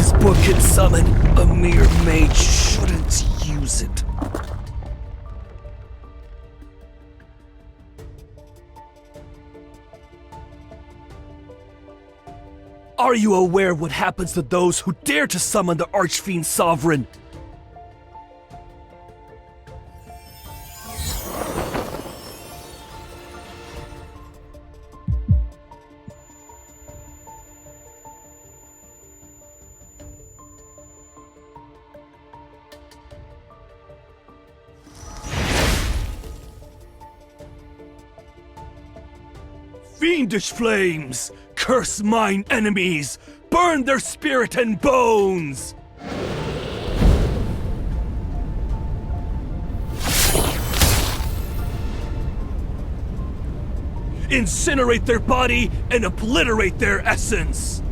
this book can summon, a mere mage shouldn't use it. Are you aware what happens to those who dare to summon the Archfiend Sovereign? Fiendish flames! Curse mine enemies! Burn their spirit and bones! Incinerate their body and obliterate their essence!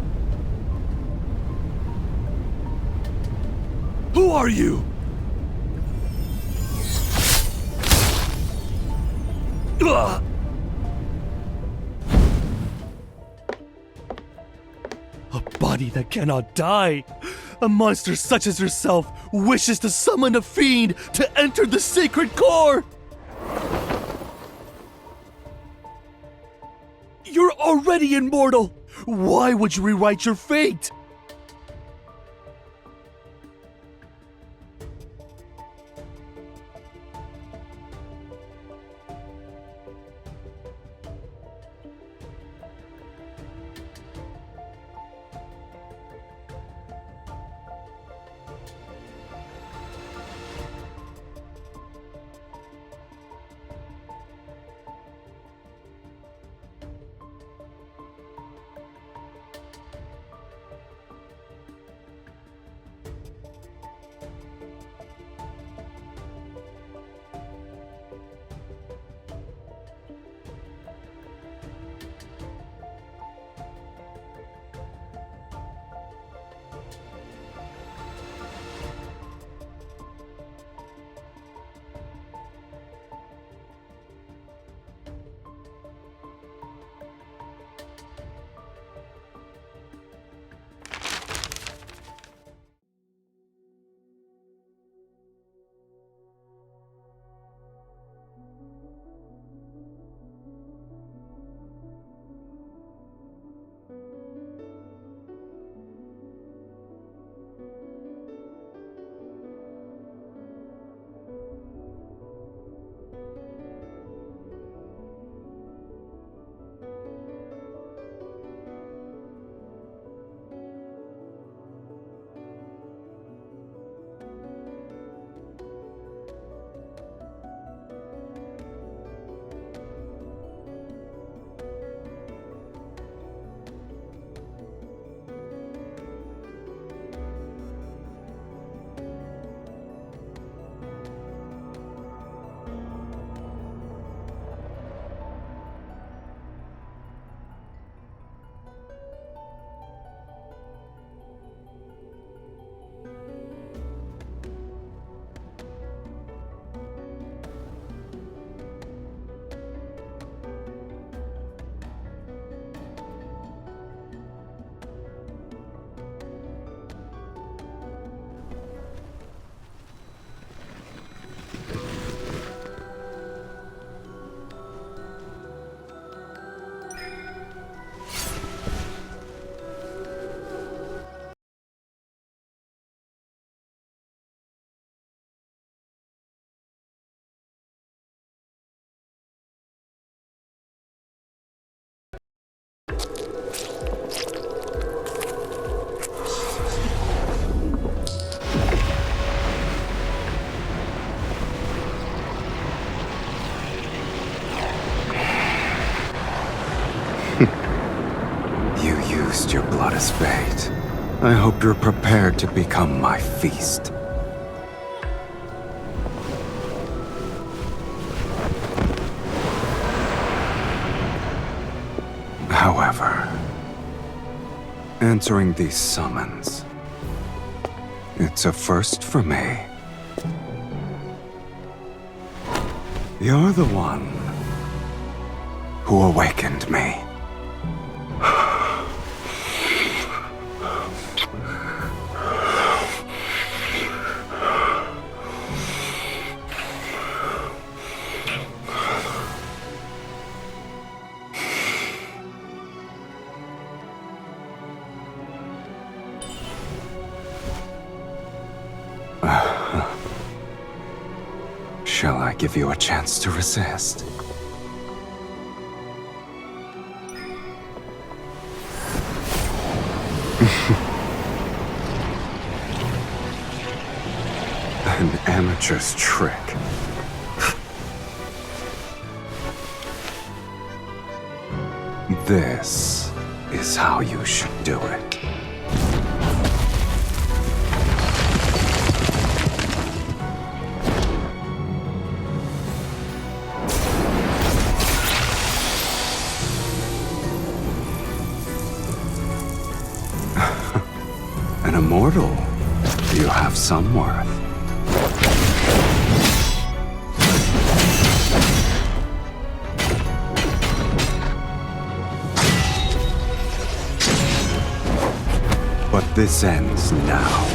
Who are you? Ugh! A body that cannot die. A monster such as yourself wishes to summon a fiend to enter the sacred core. You're already immortal. Why would you rewrite your fate? You used your blood as bait. I hope you're prepared to become my feast. However, answering these summons, it's a first for me. You're the one who awakened me. Shall I give you a chance to resist? An amateur's trick. This is how you should do it. An immortal. You have some worth. But this ends now.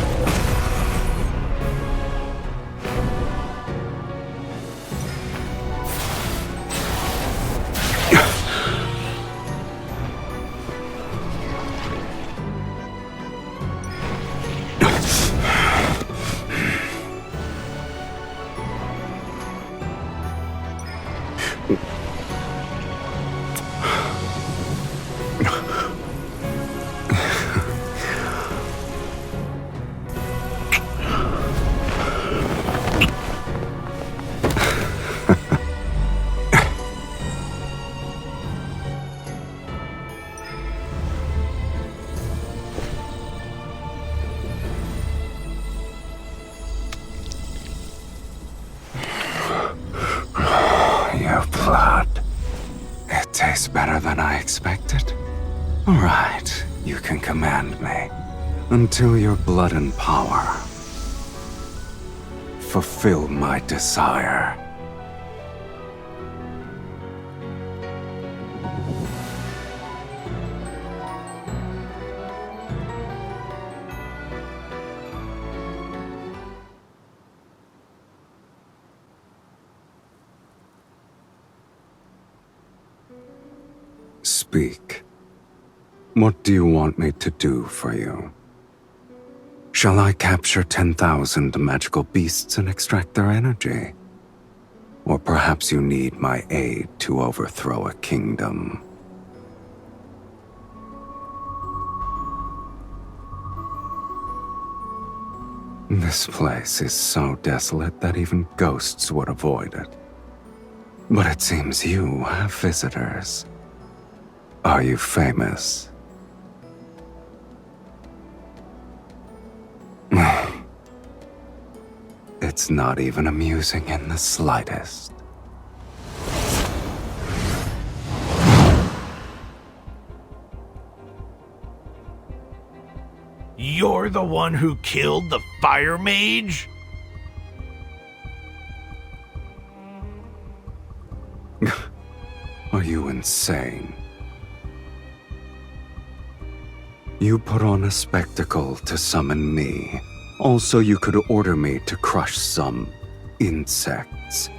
Your blood. It tastes better than I expected. All right, you can command me until your blood and power fulfill my desire. Speak. What do you want me to do for you? Shall I capture 10,000 magical beasts and extract their energy? Or perhaps you need my aid to overthrow a kingdom? This place is so desolate that even ghosts would avoid it. But it seems you have visitors. Are you famous? It's not even amusing in the slightest. You're the one who killed the fire mage? Are you insane? You put on a spectacle to summon me. Also, you could order me to crush some insects.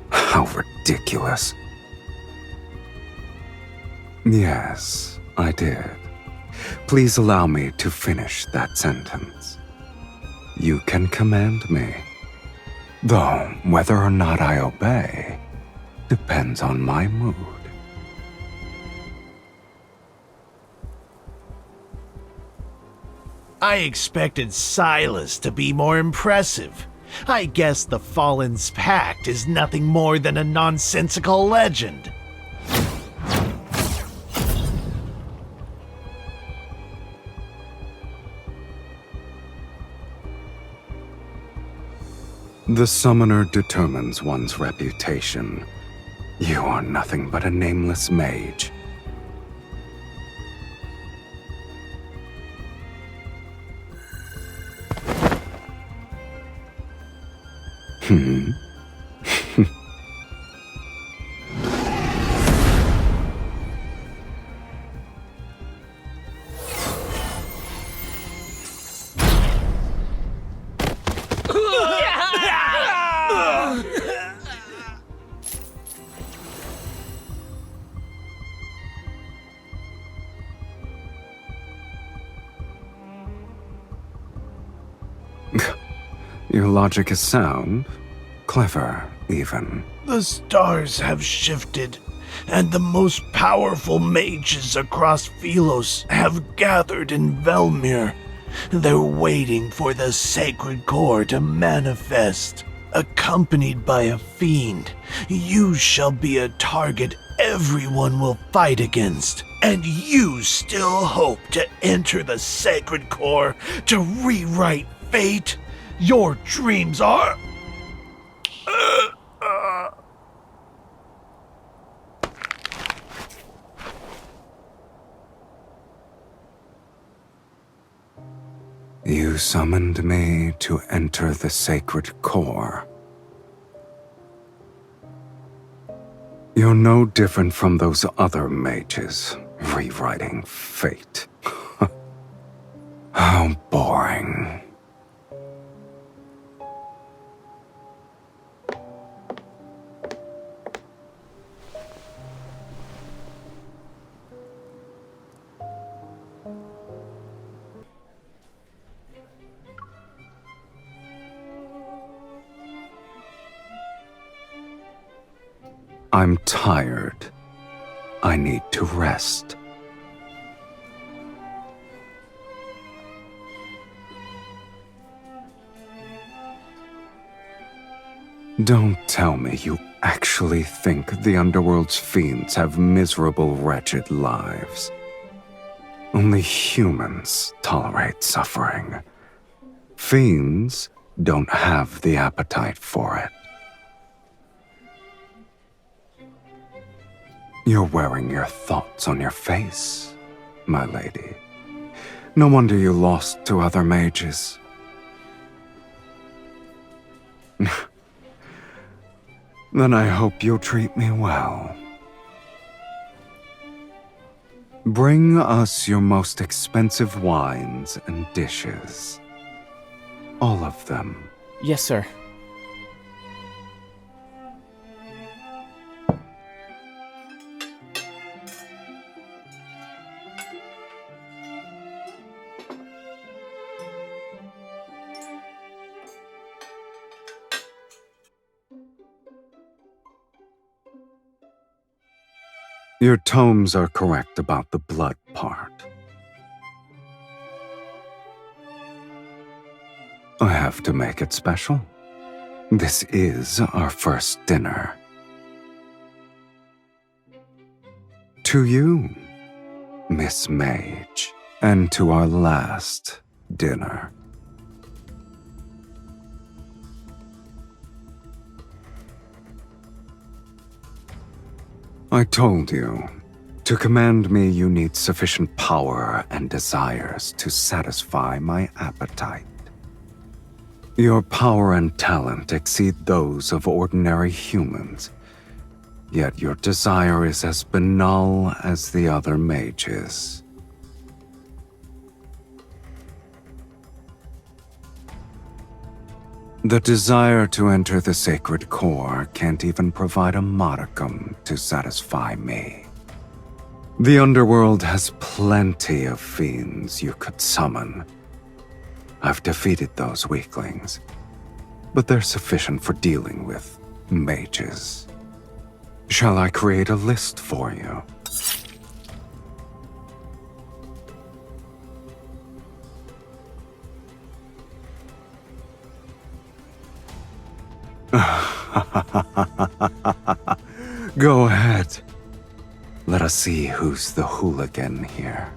How ridiculous. Yes, I did. Please allow me to finish that sentence. You can command me. Though, whether or not I obey depends on my mood. I expected Sylus to be more impressive. I guess the Fallen's Pact is nothing more than a nonsensical legend. The summoner determines one's reputation. You are nothing but a nameless mage. Your logic is sound. Clever, even. The stars have shifted, and the most powerful mages across Philos have gathered in Velmir. They're waiting for the sacred core to manifest. Accompanied by a fiend, you shall be a target everyone will fight against. And you still hope to enter the sacred core to rewrite fate? Your dreams are... You summoned me to enter the sacred core. You're no different from those other mages, rewriting fate. How boring. I'm tired. I need to rest. Don't tell me you actually think the Underworld's fiends have miserable, wretched lives. Only humans tolerate suffering. Fiends don't have the appetite for it. You're wearing your thoughts on your face, my lady. No wonder you lost to other mages. Then I hope you'll treat me well. Bring us your most expensive wines and dishes. All of them. Yes, sir. Your tomes are correct about the blood part. I have to make it special. This is our first dinner. To you, Miss Mage, and to our last dinner. I told you, to command me you need sufficient power and desires to satisfy my appetite. Your power and talent exceed those of ordinary humans, yet your desire is as banal as the other mages. The desire to enter the sacred core can't even provide a modicum to satisfy me. The Underworld has plenty of fiends you could summon. I've defeated those weaklings, but they're sufficient for dealing with mages. Shall I create a list for you? Go ahead. Let us see who's the hooligan here.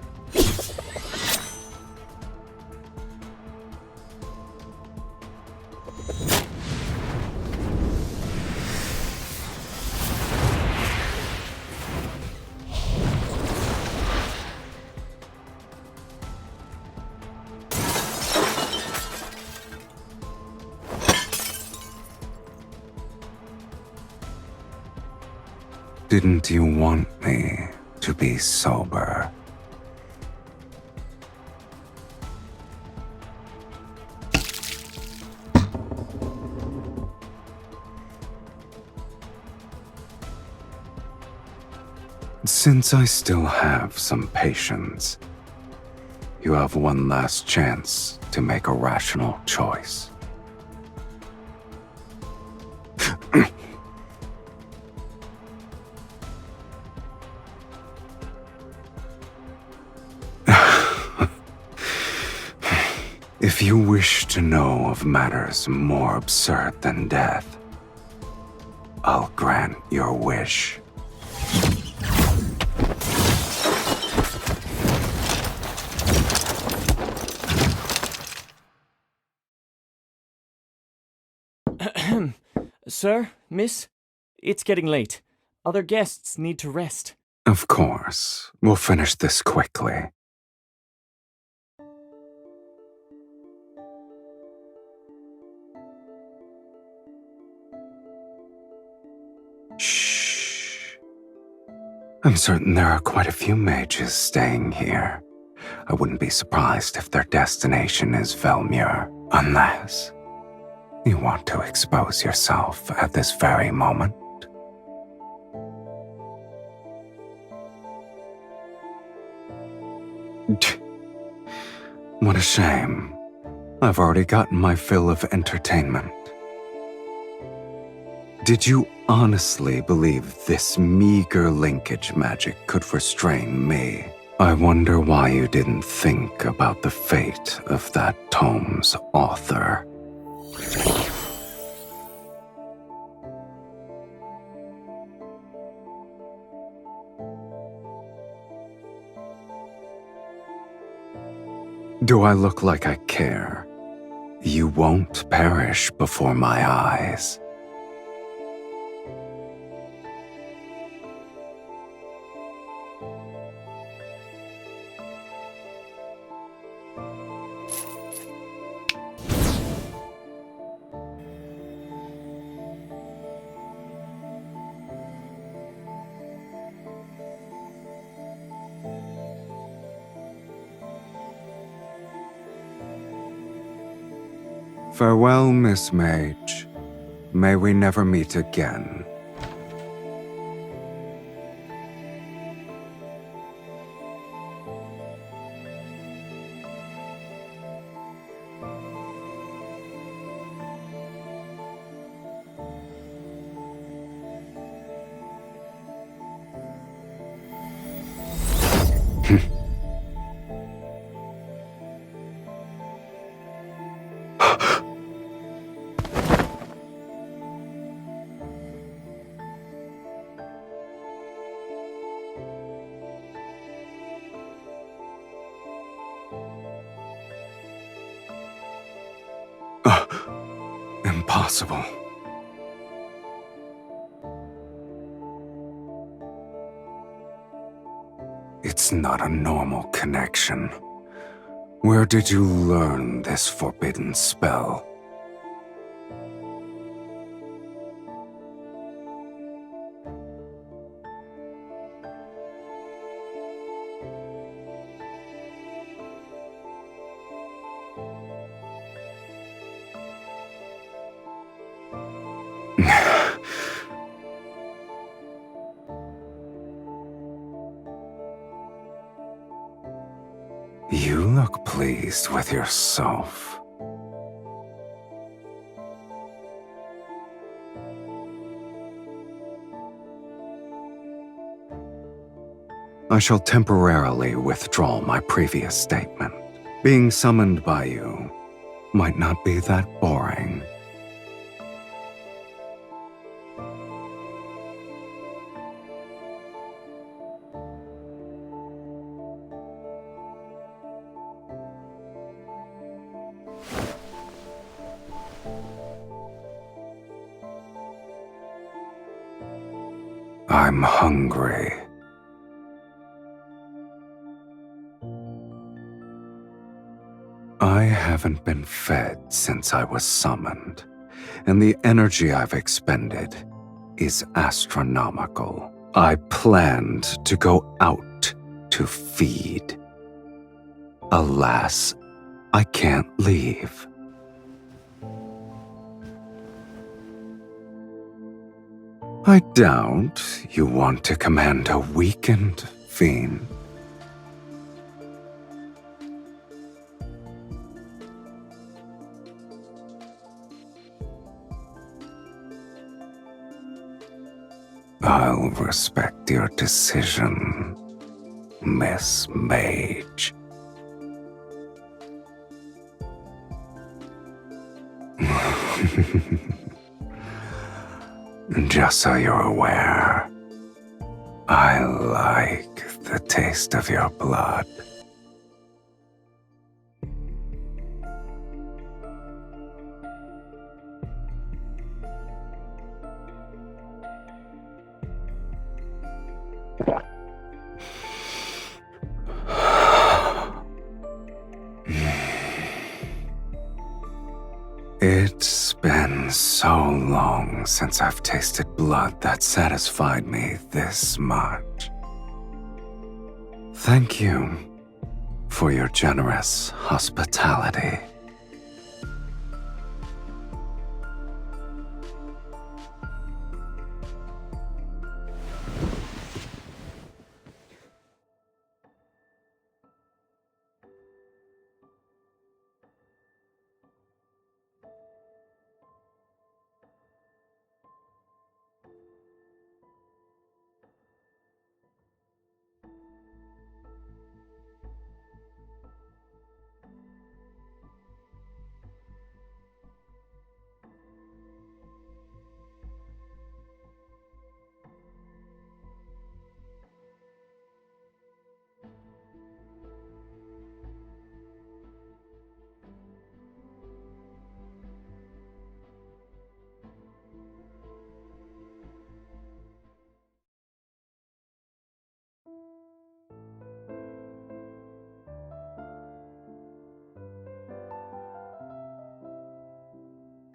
Didn't you want me to be sober? Since I still have some patience, you have one last chance to make a rational choice. If you wish to know of matters more absurd than death, I'll grant your wish. Sir, miss, it's getting late. Other guests need to rest. Of course. We'll finish this quickly. Shh. I'm certain there are quite a few mages staying here. I wouldn't be surprised if their destination is Velmure, unless you want to expose yourself at this very moment. What a shame. I've already gotten my fill of entertainment. Did you honestly believe this meager linkage magic could restrain me? I wonder why you didn't think about the fate of that tome's author. Do I look like I care? You won't perish before my eyes. Farewell, Miss Mage. May we never meet again. Impossible. It's not a normal connection. Where did you learn this forbidden spell? You look pleased with yourself. I shall temporarily withdraw my previous statement. Being summoned by you might not be that boring. I'm hungry. I haven't been fed since I was summoned, and the energy I've expended is astronomical. I planned to go out to feed. Alas, I can't leave. I doubt you want to command a weakened fiend. I'll respect your decision, Miss Mage. Just so you're aware, I like the taste of your blood. It's been so long since I've tasted blood that satisfied me this much. Thank you for your generous hospitality.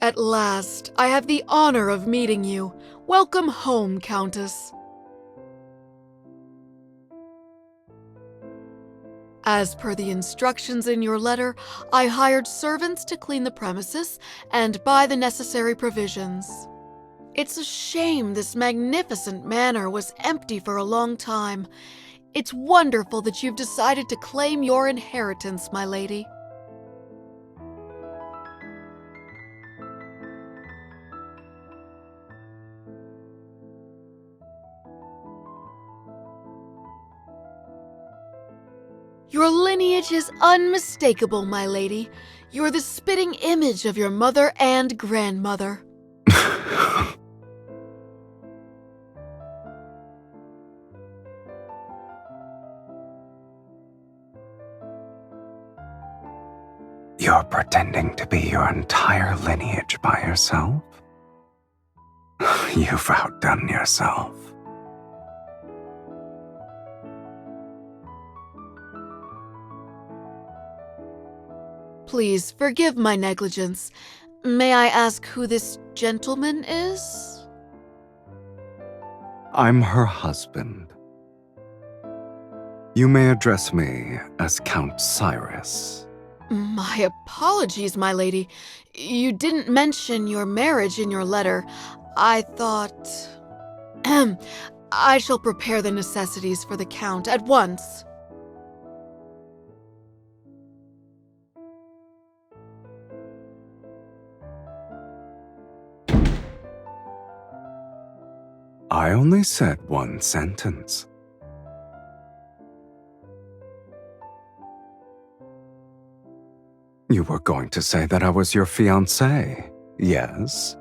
At last, I have the honor of meeting you. Welcome home, Countess. As per the instructions in your letter, I hired servants to clean the premises and buy the necessary provisions. It's a shame this magnificent manor was empty for a long time. It's wonderful that you've decided to claim your inheritance, my lady. Your lineage is unmistakable, my lady. You're the spitting image of your mother and grandmother. You're pretending to be your entire lineage by yourself? You've outdone yourself. Please forgive my negligence. May I ask who this gentleman is? I'm her husband. You may address me as Count Cyrus. My apologies, my lady. You didn't mention your marriage in your letter. I thought... I shall prepare the necessities for the Count at once. I only said one sentence. You were going to say that I was your fiancé, yes?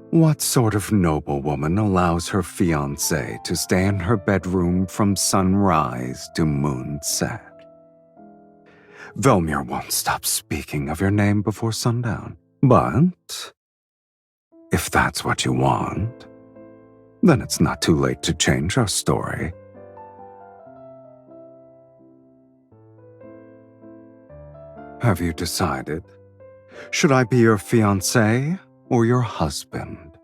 What sort of noblewoman allows her fiancé to stay in her bedroom from sunrise to moonset? Velmir won't stop speaking of your name before sundown. But if that's what you want, then it's not too late to change our story. Have you decided? Should I be your fiancé or your husband?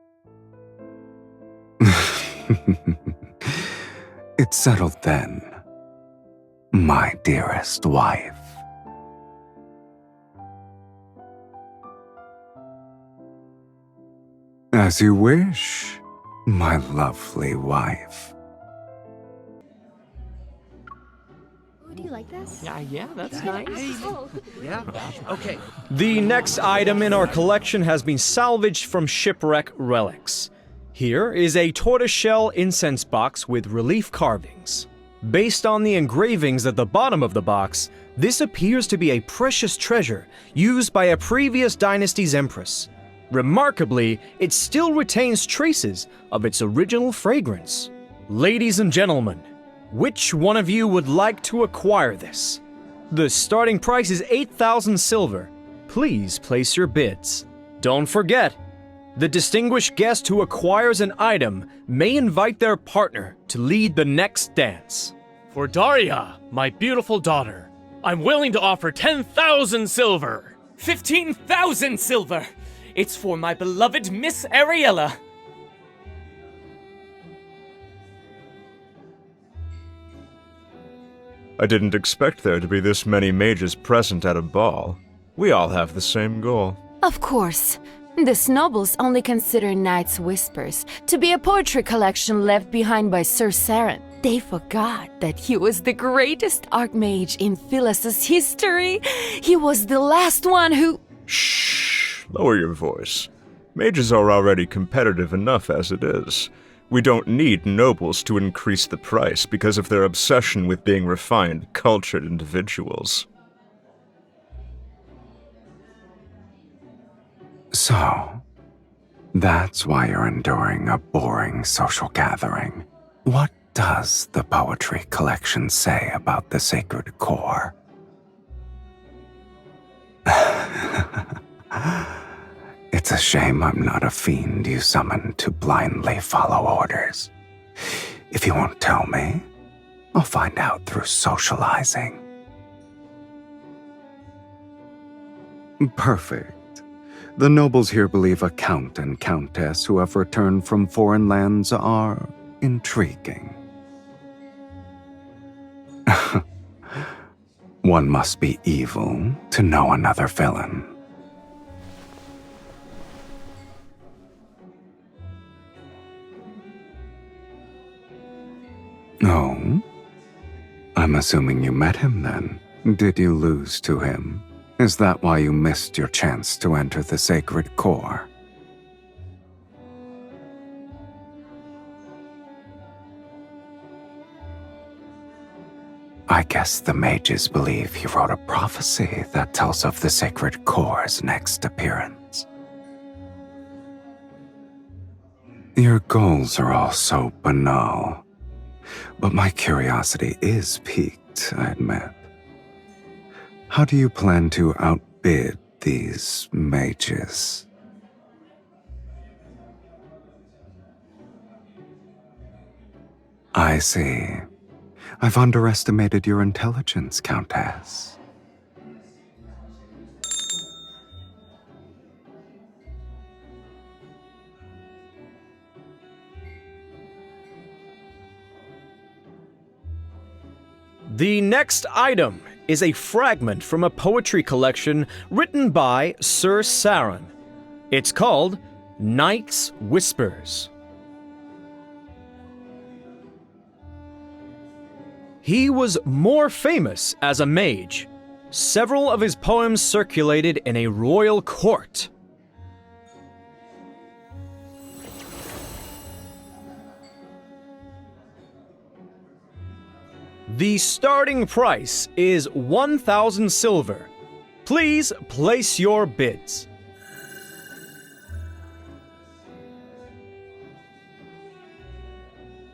It's settled then, my dearest wife. As you wish, my lovely wife. Do you like Yeah, that's nice. Okay. The next item in our collection has been salvaged from shipwreck relics. Here is a tortoiseshell incense box with relief carvings. Based on the engravings at the bottom of the box, this appears to be a precious treasure used by a previous dynasty's empress. Remarkably, it still retains traces of its original fragrance. Ladies and gentlemen, which one of you would like to acquire this? The starting price is 8,000 silver. Please place your bids. Don't forget, the distinguished guest who acquires an item may invite their partner to lead the next dance. For Daria, my beautiful daughter, I'm willing to offer 10,000 silver. 15,000 silver! It's for my beloved Miss Ariella. I didn't expect there to be this many mages present at a ball. We all have the same goal. Of course. These nobles only consider Night's Whispers to be a poetry collection left behind by Sir Saren. They forgot that he was the greatest archmage in Phyllis's history. He was the last one who... Shh! Lower your voice. Mages are already competitive enough as it is. We don't need nobles to increase the price because of their obsession with being refined, cultured individuals. So, that's why you're enduring a boring social gathering. What does the poetry collection say about the sacred core? It's a shame I'm not a fiend you summoned to blindly follow orders. If you won't tell me, I'll find out through socializing. Perfect. The nobles here believe a count and countess who have returned from foreign lands are intriguing. One must be evil to know another villain. Oh? I'm assuming you met him then. Did you lose to him? Is that why you missed your chance to enter the sacred core? I guess the mages believe he wrote a prophecy that tells of the sacred core's next appearance. Your goals are all so banal, but my curiosity is piqued, I admit. How do you plan to outbid these mages? I see. I've underestimated your intelligence, Countess. The next item is a fragment from a poetry collection written by Sir Saren. It's called Night's Whispers. He was more famous as a mage. Several of his poems circulated in a royal court. The starting price is 1,000 silver. Please place your bids.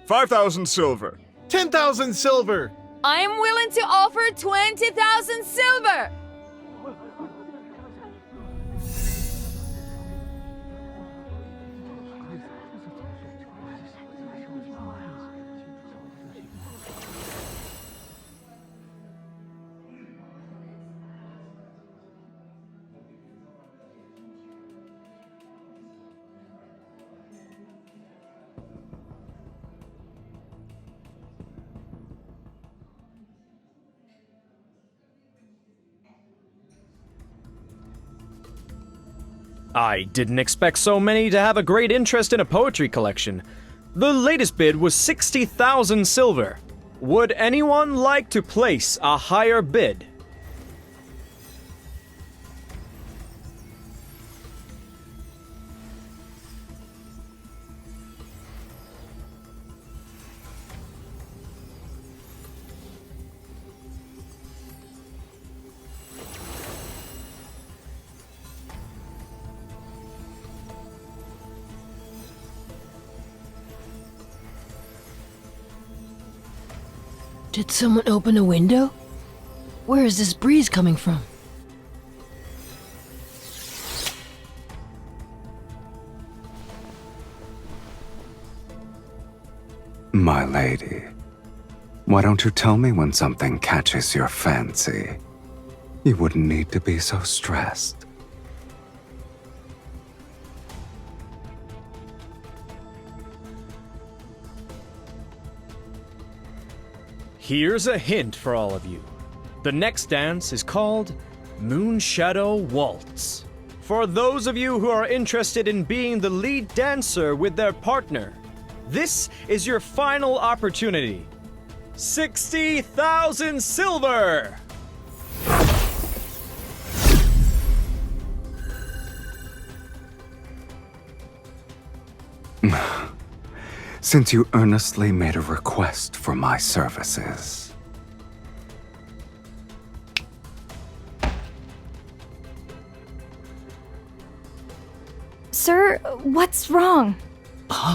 $5,000 silver. 10,000 silver. I am willing to offer 20,000 silver! I didn't expect so many to have a great interest in a poetry collection. The latest bid was 60,000 silver. Would anyone like to place a higher bid? Did someone open a window? Where is this breeze coming from? My lady, why don't you tell me when something catches your fancy? You wouldn't need to be so stressed. Here's a hint for all of you. The next dance is called Moonshadow Waltz. For those of you who are interested in being the lead dancer with their partner, this is your final opportunity. 60,000 silver! Since you earnestly made a request for my services. Sir, what's wrong?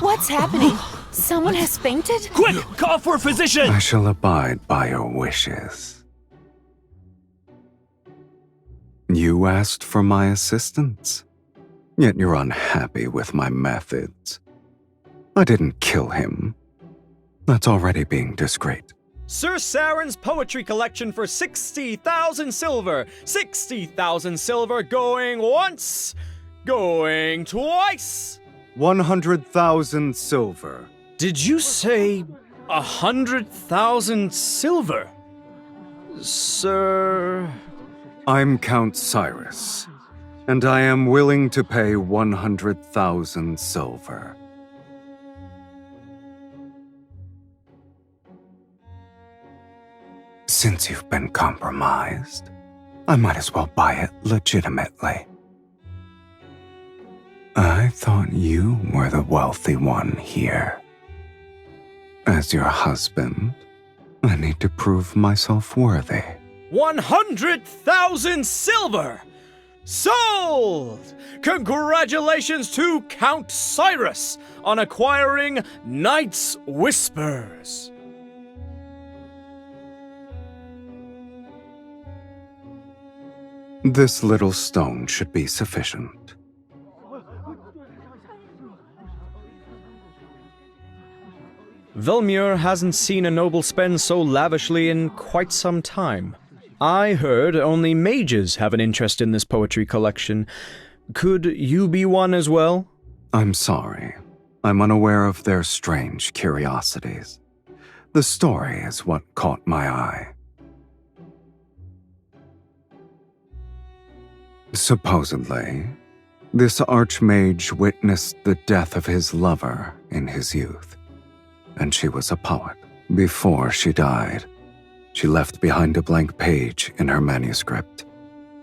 What's happening? Someone has fainted? Quick! Call for a physician! I shall abide by your wishes. You asked for my assistance, yet you're unhappy with my methods. I didn't kill him. That's already being discreet. Sir Saren's poetry collection for 60,000 silver. 60,000 silver going once, going twice. 100,000 silver. Did you say 100,000 silver? Sir... I'm Count Cyrus, and I am willing to pay 100,000 silver. Since you've been compromised, I might as well buy it legitimately. I thought you were the wealthy one here. As your husband, I need to prove myself worthy. 100,000 silver! Sold! Congratulations to Count Cyrus on acquiring Night's Whispers. This little stone should be sufficient. Velmir hasn't seen a noble spend so lavishly in quite some time. I heard only mages have an interest in this poetry collection. Could you be one as well? I'm sorry. I'm unaware of their strange curiosities. The story is what caught my eye. Supposedly, this archmage witnessed the death of his lover in his youth, and she was a poet. Before she died, she left behind a blank page in her manuscript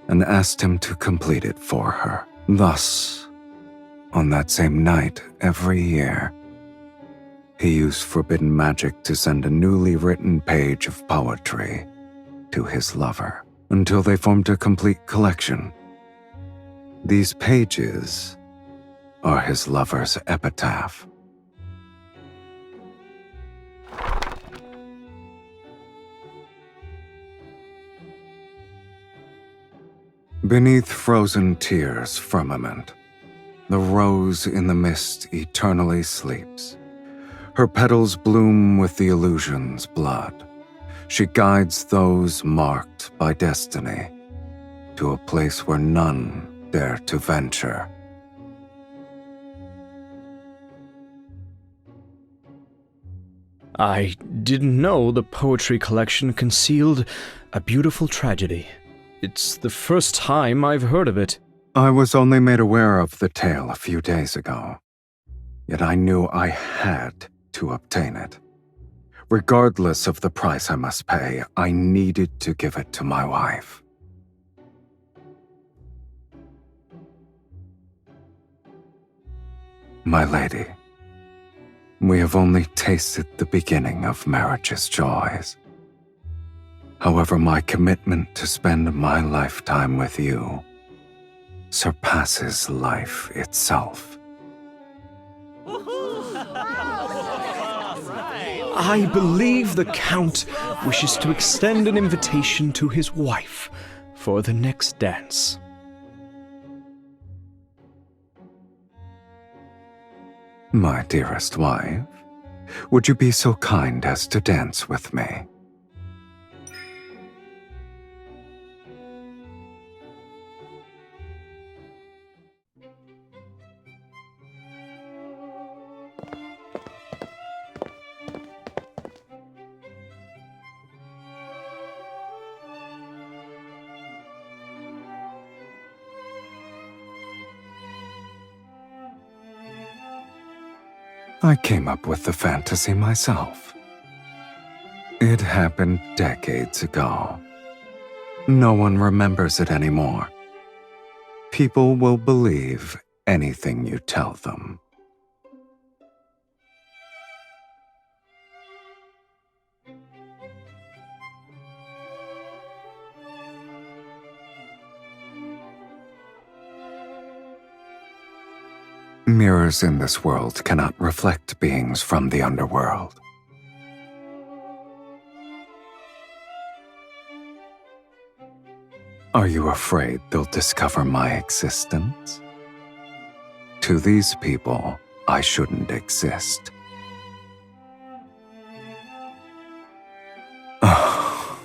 and asked him to complete it for her. Thus, on that same night every year, he used forbidden magic to send a newly written page of poetry to his lover until they formed a complete collection. These pages are his lover's epitaph. Beneath frozen tears' firmament, the rose in the mist eternally sleeps. Her petals bloom with the illusion's blood. She guides those marked by destiny to a place where none dare to venture. I didn't know the poetry collection concealed a beautiful tragedy. It's the first time I've heard of it. I was only made aware of the tale a few days ago, yet I knew I had to obtain it. Regardless of the price I must pay, I needed to give it to my wife. My lady, we have only tasted the beginning of marriage's joys. However, my commitment to spend my lifetime with you surpasses life itself. I believe the Count wishes to extend an invitation to his wife for the next dance. My dearest wife, would you be so kind as to dance with me? I came up with the fantasy myself. It happened decades ago. No one remembers it anymore. People will believe anything you tell them. Mirrors in this world cannot reflect beings from the underworld. Are you afraid they'll discover my existence? To these people, I shouldn't exist. Oh.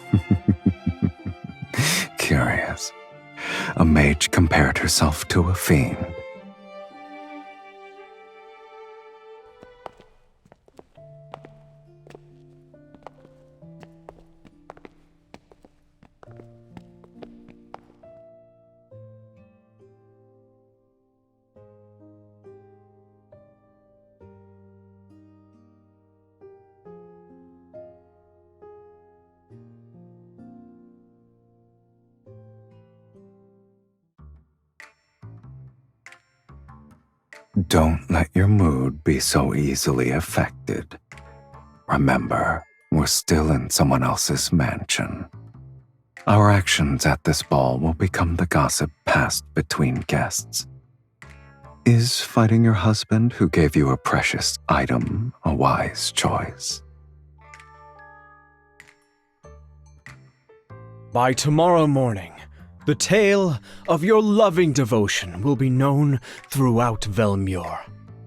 Curious. A mage compared herself to a fiend. Don't let your mood be so easily affected. Remember, we're still in someone else's mansion. Our actions at this ball will become the gossip passed between guests. Is fighting your husband who gave you a precious item a wise choice? By tomorrow morning, the tale of your loving devotion will be known throughout Velmure.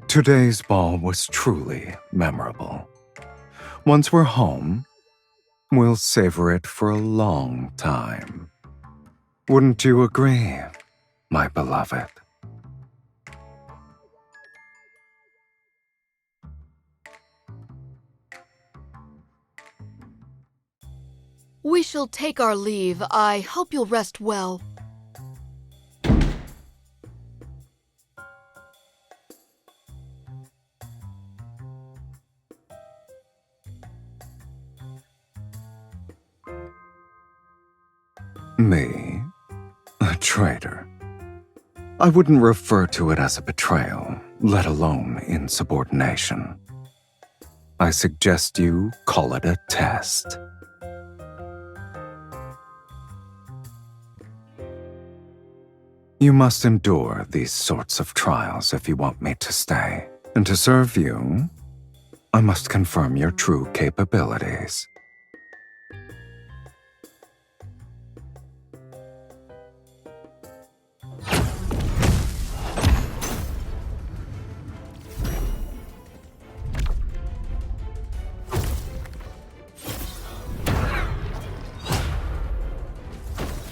Today's ball was truly memorable. Once we're home, we'll savor it for a long time. Wouldn't you agree, my beloved? We shall take our leave. I hope you'll rest well. Me? A traitor? I wouldn't refer to it as a betrayal, let alone insubordination. I suggest you call it a test. You must endure these sorts of trials if you want me to stay. And to serve you, I must confirm your true capabilities.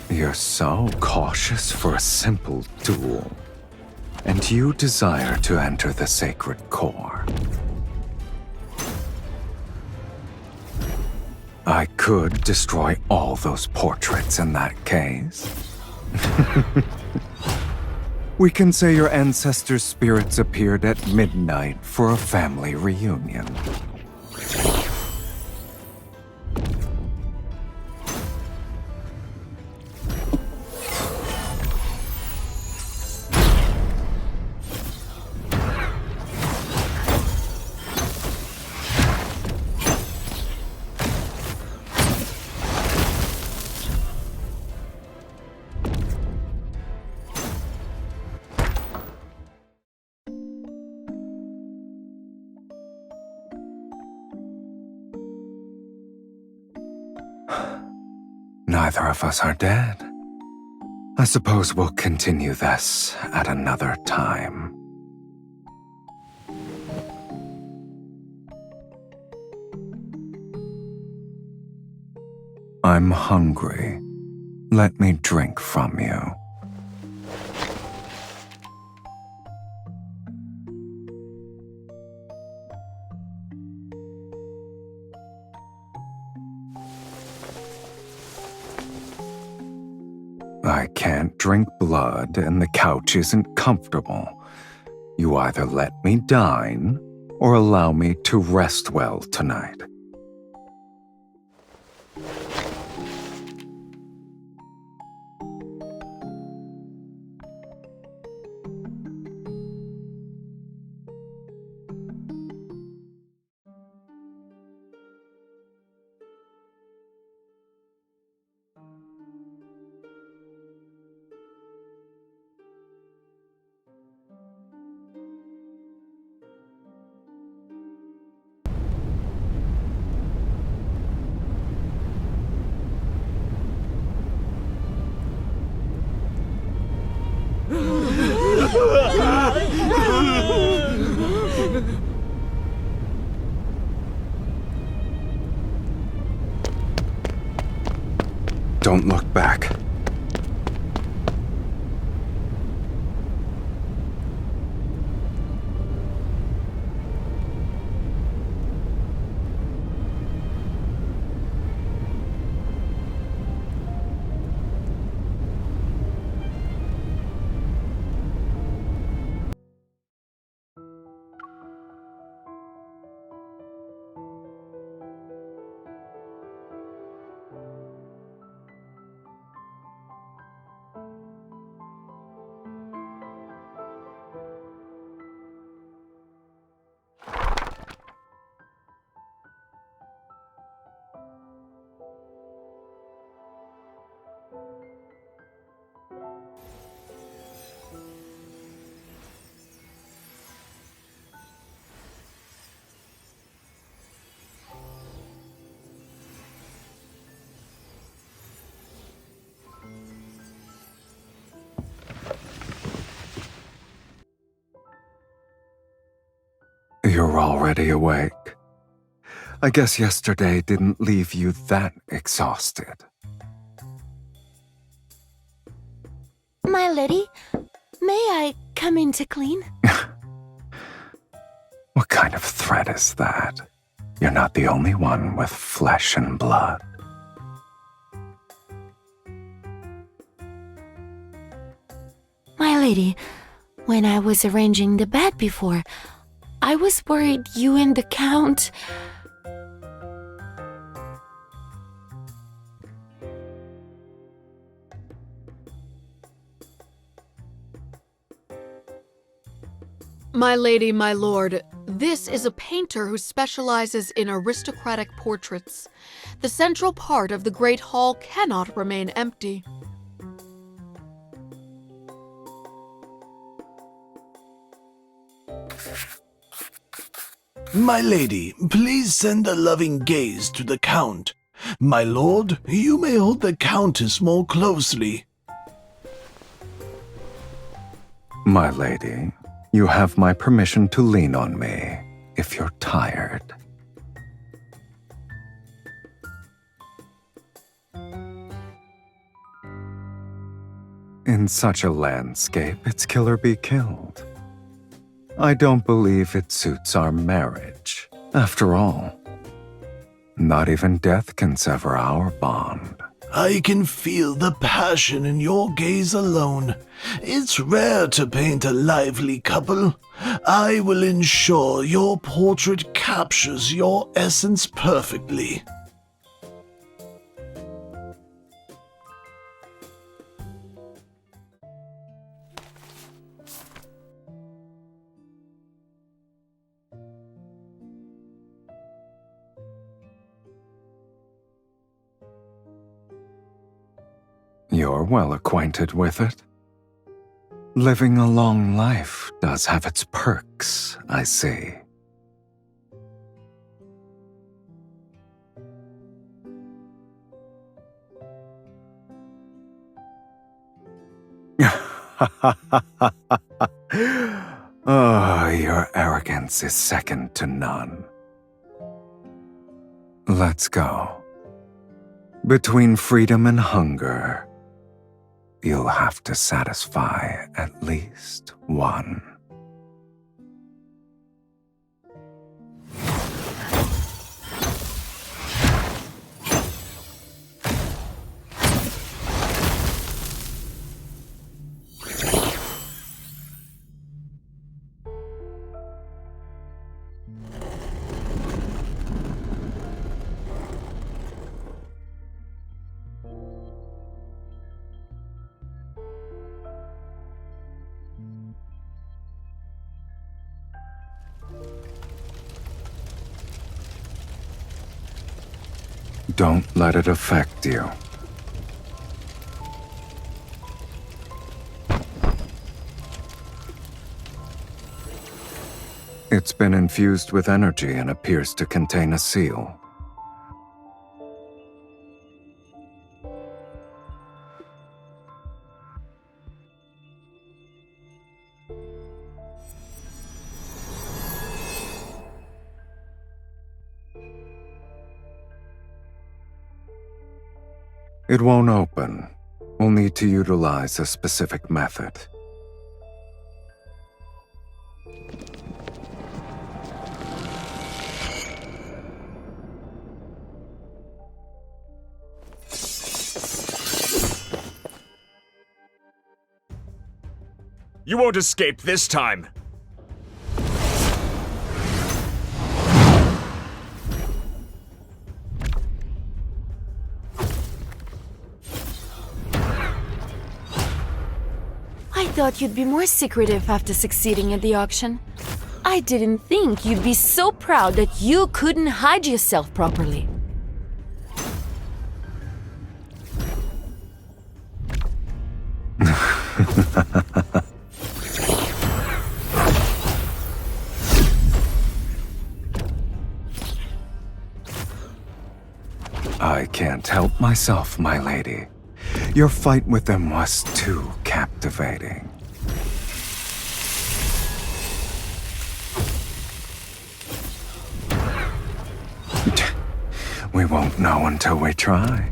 You're so cautious for a simple duel, and you desire to enter the sacred core. I could destroy all those portraits in that case. We can say your ancestors' spirits appeared at midnight for a family reunion. neither of us are dead. I suppose we'll continue this at another time. I'm hungry. Let me drink from you. I can't drink blood and the couch isn't comfortable. You either let me dine or allow me to rest well tonight. Don't look back. You're already awake. I guess yesterday didn't leave you that exhausted. My lady, may I come in to clean? What kind of threat is that? You're not the only one with flesh and blood. My lady, when I was arranging the bed before, I was worried you and the Count... My lady, my lord, this is a painter who specializes in aristocratic portraits. The central part of the Great Hall cannot remain empty. My lady, please send a loving gaze to the Count. My lord, you may hold the Countess more closely. My lady, you have my permission to lean on me if you're tired. In such a landscape, it's kill or be killed. I don't believe it suits our marriage. After all, not even death can sever our bond. I can feel the passion in your gaze alone. It's rare to paint a lively couple. I will ensure your portrait captures your essence perfectly. You're well acquainted with it. Living a long life does have its perks, I see. Oh, your arrogance is second to none. Let's go. Between freedom and hunger, you'll have to satisfy at least one. Don't let it affect you. It's been infused with energy and appears to contain a seal. It won't open. We'll need to utilize a specific method. You won't escape this time! I thought you'd be more secretive after succeeding at the auction. I didn't think you'd be so proud that you couldn't hide yourself properly. I can't help myself, my lady. Your fight with them was too captivating. We won't know until we try.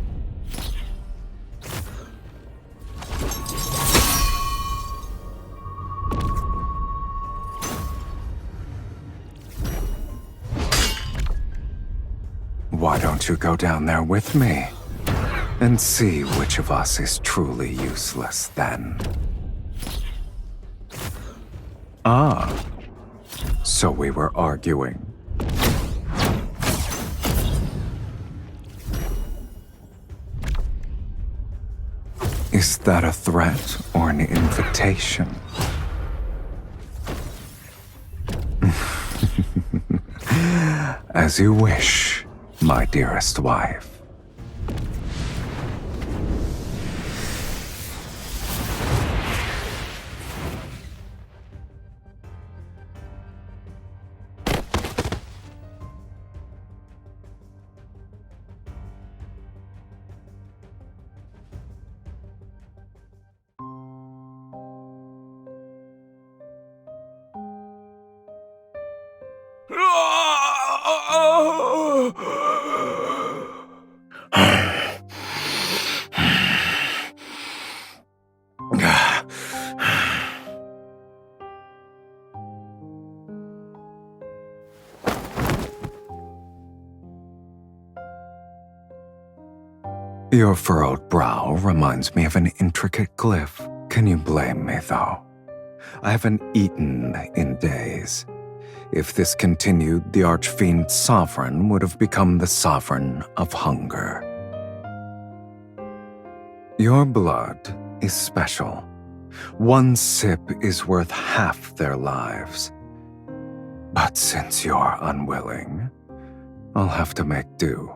Why don't you go down there with me? And see which of us is truly useless then. Ah, so we were arguing. Is that a threat or an invitation? As you wish, my dearest wife. Your furrowed brow reminds me of an intricate glyph. Can you blame me, though? I haven't eaten in days. If this continued, the Archfiend's sovereign would have become the sovereign of hunger. Your blood is special. One sip is worth half their lives. But since you're unwilling, I'll have to make do.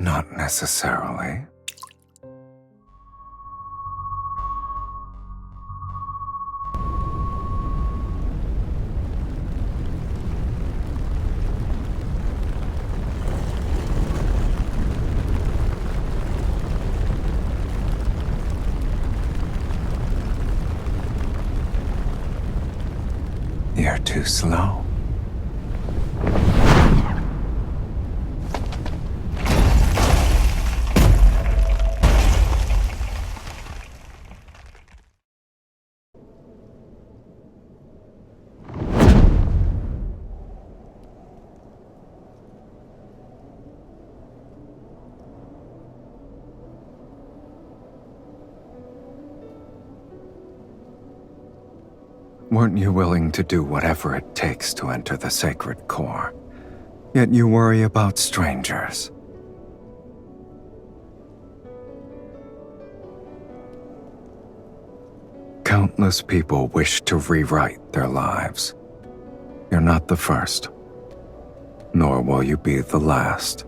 Not necessarily. You're too slow. Weren't you willing to do whatever it takes to enter the sacred core? Yet you worry about strangers. Countless people wish to rewrite their lives. You're not the first, nor will you be the last.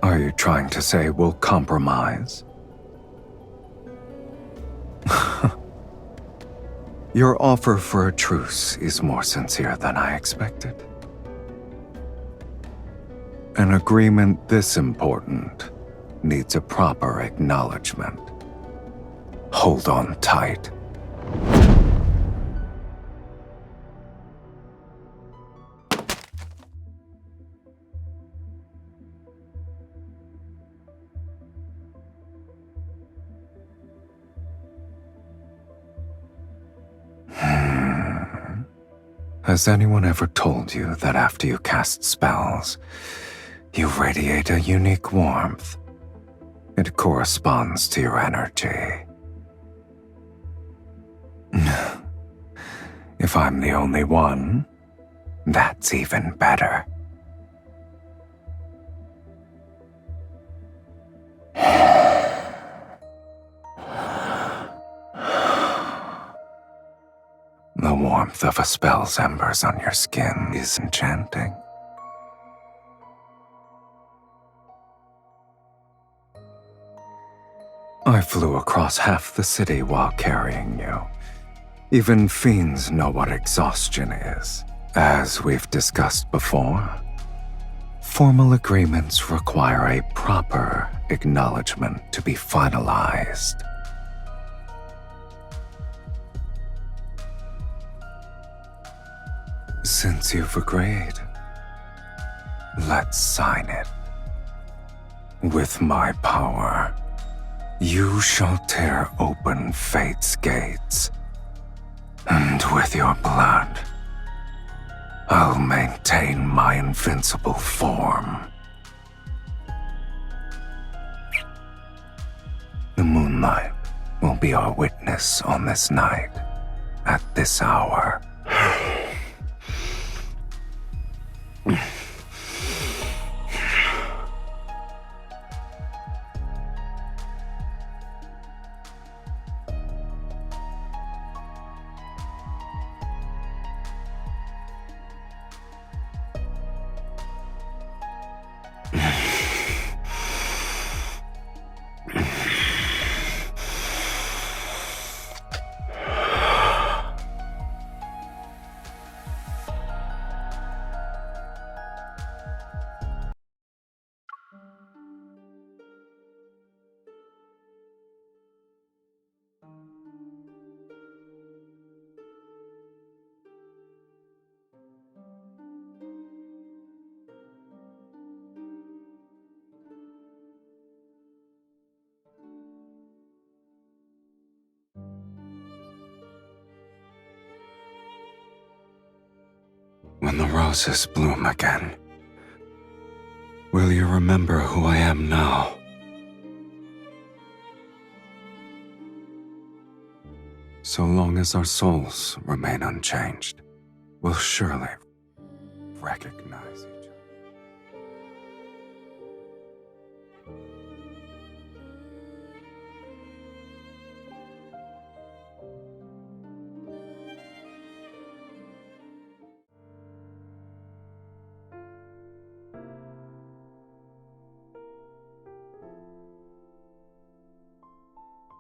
Are you trying to say we'll compromise? Your offer for a truce is more sincere than I expected. An agreement this important needs a proper acknowledgement. Hold on tight. Has anyone ever told you that after you cast spells, you radiate a unique warmth? It corresponds to your energy. If I'm the only one, that's even better. The warmth of a spell's embers on your skin is enchanting. I flew across half the city while carrying you. Even fiends know what exhaustion is. As we've discussed before, formal agreements require a proper acknowledgement to be finalized. Since you've agreed, let's sign it. With my power, you shall tear open fate's gates, and with your blood, I'll maintain my invincible form. The moonlight will be our witness on this night, at this hour. When the roses bloom again, will you remember who I am now? So long as our souls remain unchanged, we'll surely recognize each other.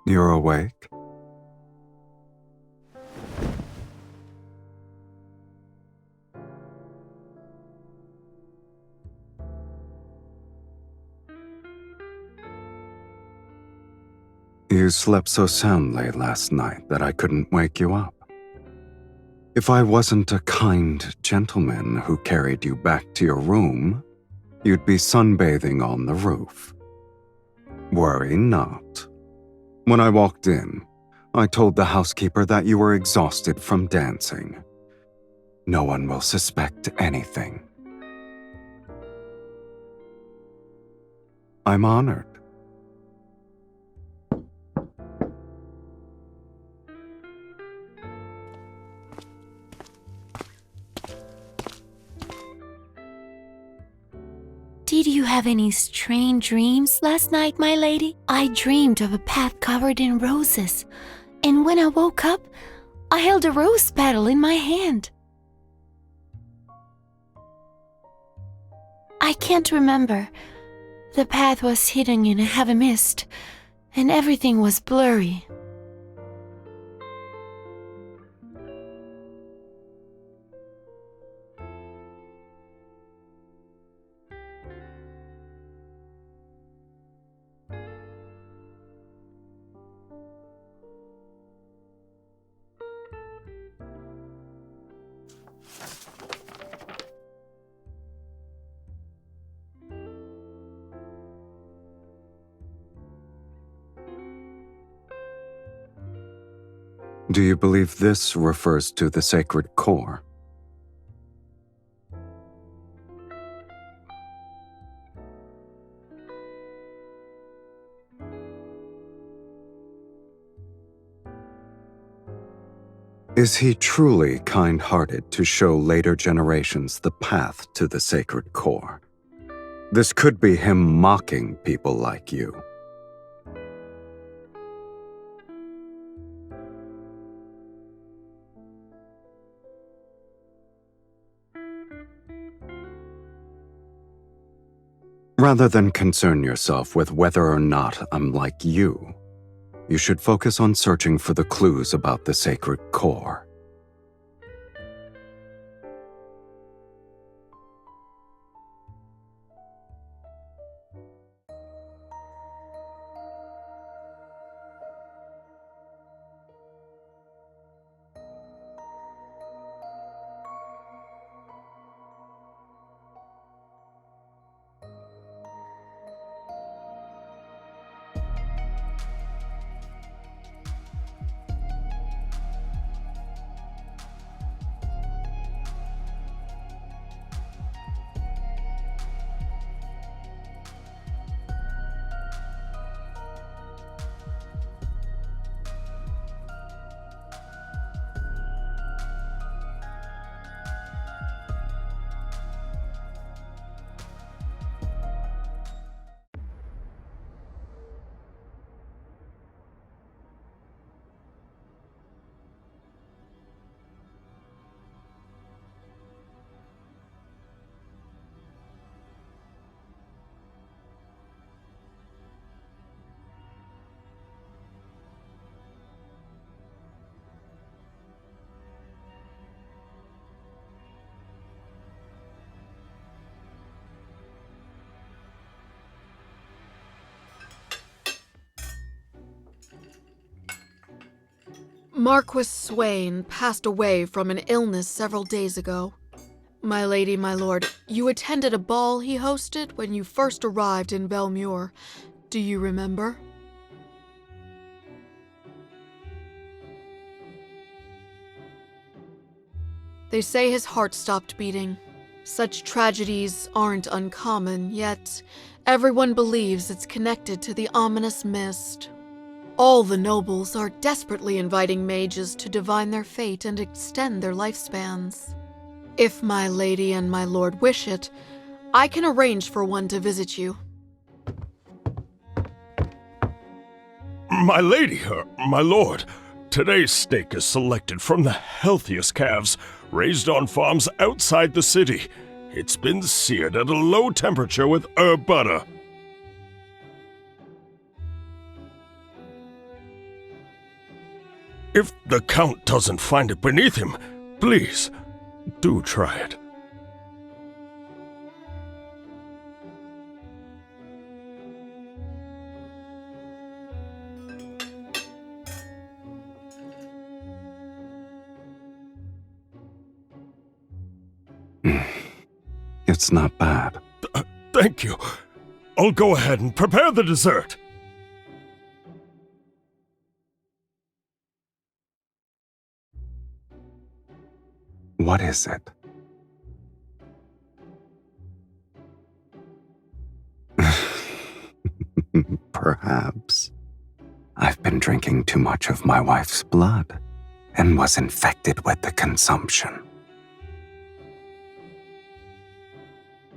You're awake? You slept so soundly last night that I couldn't wake you up. If I wasn't a kind gentleman who carried you back to your room, you'd be sunbathing on the roof. Worry not. When I walked in, I told the housekeeper that you were exhausted from dancing. No one will suspect anything. I'm honored. Did you have any strange dreams last night, my lady? I dreamed of a path covered in roses, and when I woke up, I held a rose petal in my hand. I can't remember. The path was hidden in a heavy mist, and everything was blurry. Do you believe this refers to the sacred core? Is he truly kind-hearted to show later generations the path to the sacred core? This could be him mocking people like you. Rather than concern yourself with whether or not I'm like you, you should focus on searching for the clues about the sacred core. Marquis Swain passed away from an illness several days ago. My lady, my lord, you attended a ball he hosted when you first arrived in Belmure. Do you remember? They say his heart stopped beating. Such tragedies aren't uncommon, yet everyone believes it's connected to the ominous mist. All the nobles are desperately inviting mages to divine their fate and extend their lifespans. If my lady and my lord wish it, I can arrange for one to visit you. My lady, my lord, today's steak is selected from the healthiest calves raised on farms outside the city. It's been seared at a low temperature with herb butter. If the Count doesn't find it beneath him, please, do try it. It's not bad. Thank you. I'll go ahead and prepare the dessert. What is it? Perhaps. I've been drinking too much of my wife's blood and was infected with the consumption.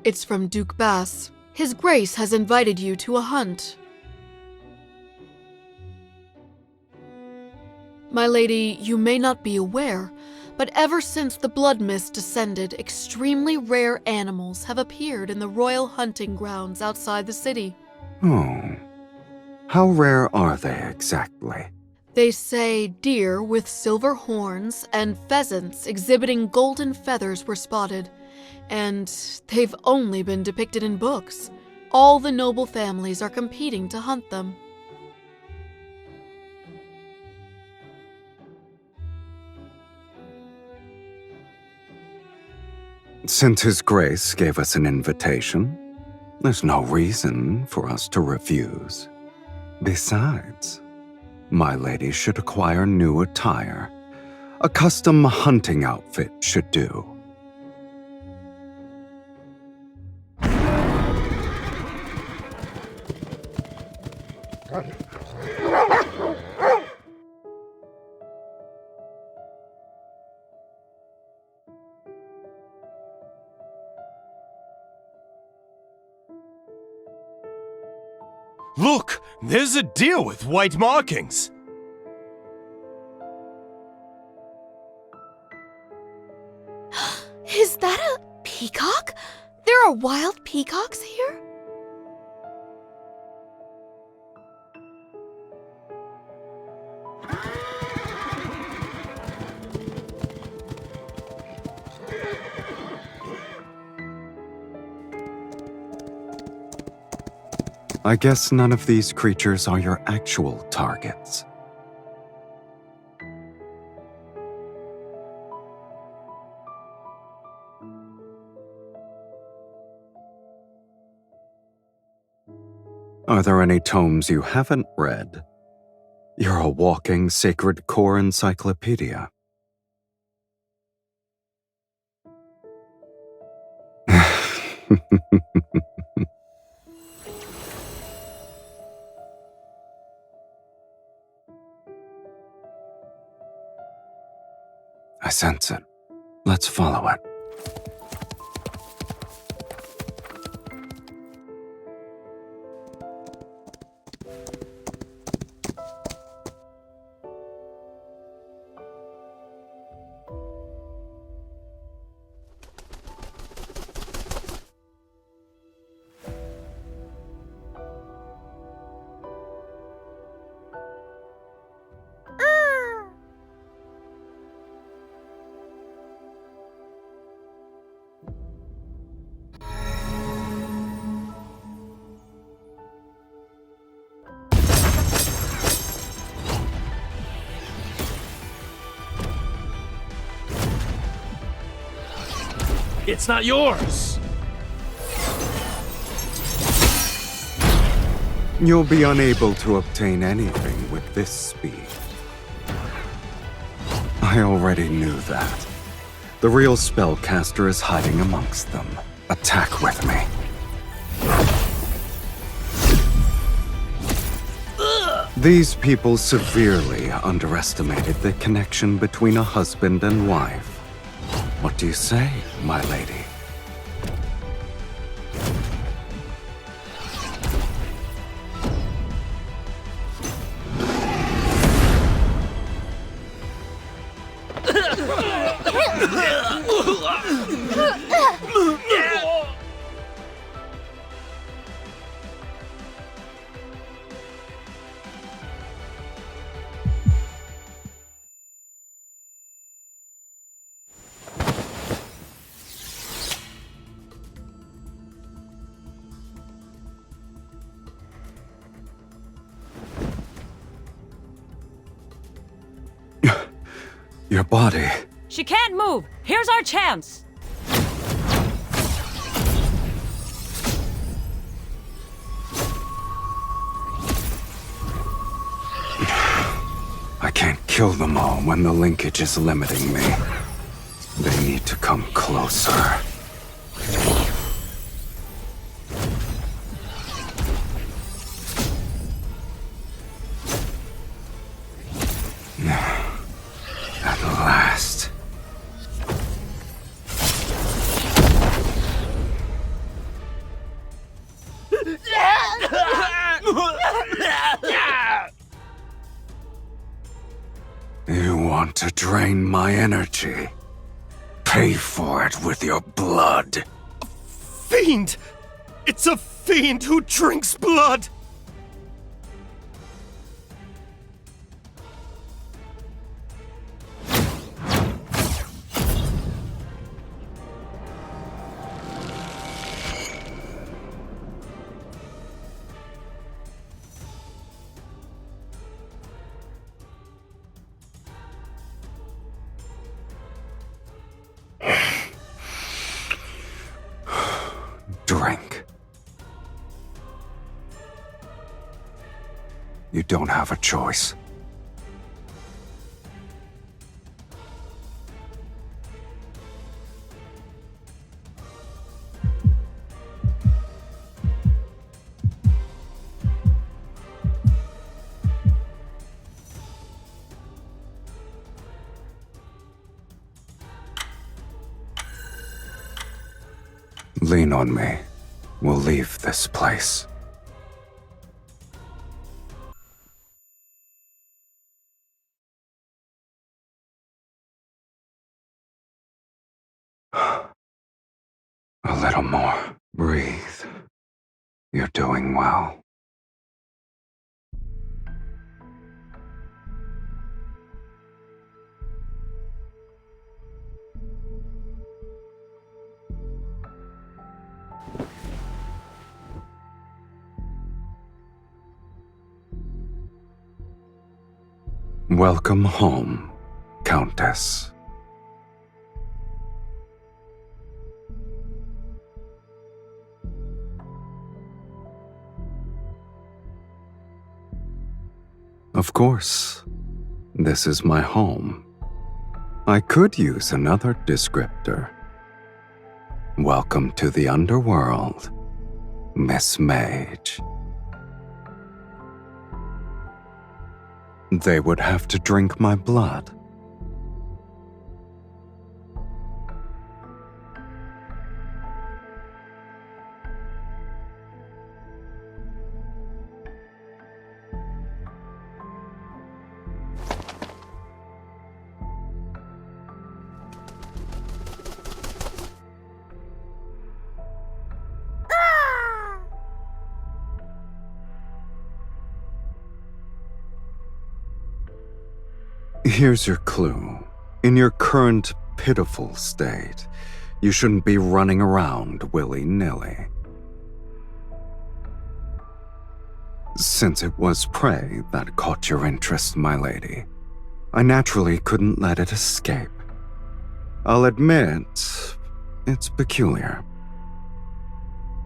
It's from Duke Bass. His Grace has invited you to a hunt. My lady, you may not be aware, but ever since the blood mist descended, extremely rare animals have appeared in the royal hunting grounds outside the city. Oh. How rare are they exactly? They say deer with silver horns and pheasants exhibiting golden feathers were spotted, and they've only been depicted in books. All the noble families are competing to hunt them. Since His Grace gave us an invitation, there's no reason for us to refuse. Besides, my lady should acquire new attire. A custom hunting outfit should do. Look, there's a deer with white markings. Is that a peacock? There are wild peacocks here? I guess none of these creatures are your actual targets. Are there any tomes you haven't read? You're a walking sacred core encyclopedia. I sense it. Let's follow it. It's not yours! You'll be unable to obtain anything with this speed. I already knew that. The real spellcaster is hiding amongst them. Attack with me. These people severely underestimated the connection between a husband and wife. What do you say, my lady? Your body. She can't move. Here's our chance. kill them all when the linkage is limiting me. They need to come closer. At last. You want to drain my energy? Pay for it with your blood. Fiend! It's a fiend who drinks blood! Drink. You don't have a choice. Lean on me. We'll leave this place. A little more. Breathe. You're doing well. Welcome home, Countess. Of course, this is my home. I could use another descriptor. Welcome to the underworld, Miss Mage. They would have to drink my blood. Here's your clue. In your current pitiful state, you shouldn't be running around willy-nilly. Since it was prey that caught your interest, my lady, I naturally couldn't let it escape. I'll admit, it's peculiar.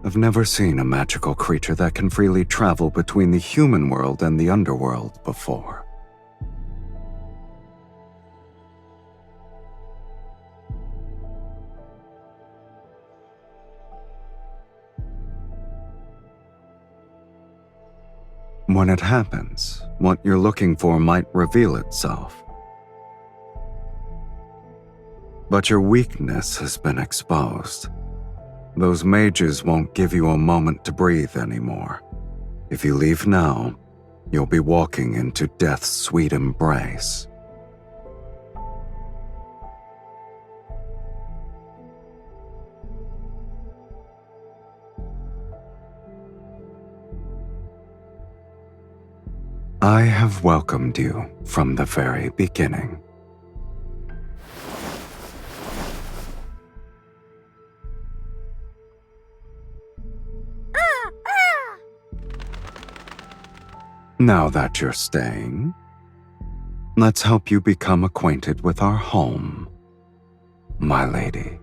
I've never seen a magical creature that can freely travel between the human world and the underworld before. When it happens, what you're looking for might reveal itself. But your weakness has been exposed. Those mages won't give you a moment to breathe anymore. If you leave now, you'll be walking into death's sweet embrace. I have welcomed you from the very beginning. Now that you're staying, let's help you become acquainted with our home, my lady.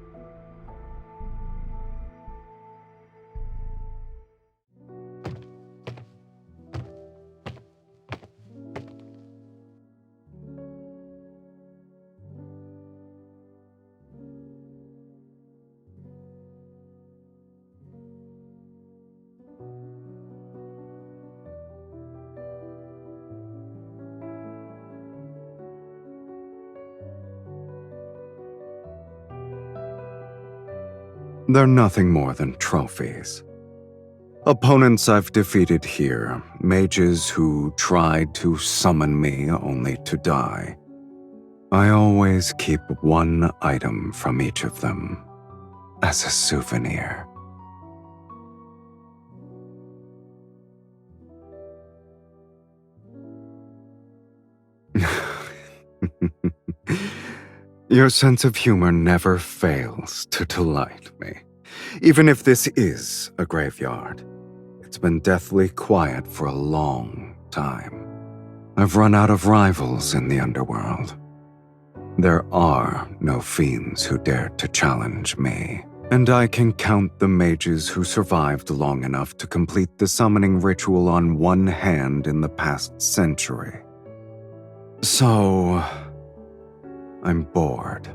They're nothing more than trophies. Opponents I've defeated here, mages who tried to summon me only to die. I always keep one item from each of them as a souvenir. Your sense of humor never fails to delight me. Even if this is a graveyard, it's been deathly quiet for a long time. I've run out of rivals in the underworld. There are no fiends who dare to challenge me, and I can count the mages who survived long enough to complete the summoning ritual on one hand in the past century. So, I'm bored.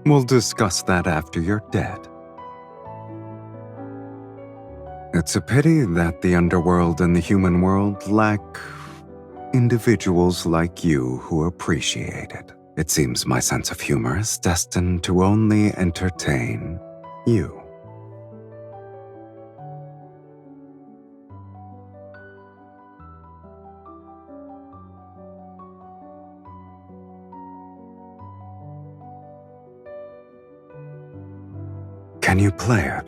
We'll discuss that after you're dead. It's a pity that the underworld and the human world lack individuals like you who appreciate it. It seems my sense of humor is destined to only entertain you. Can you play it?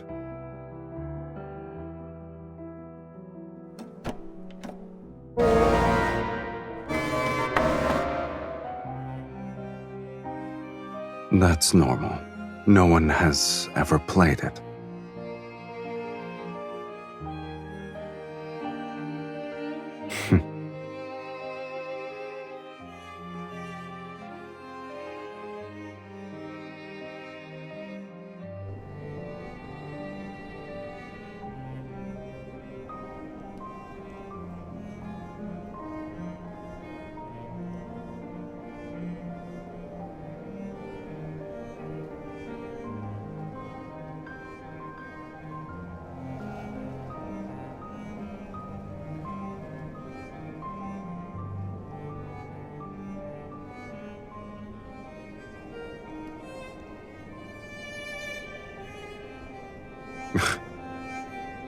That's normal. No one has ever played it.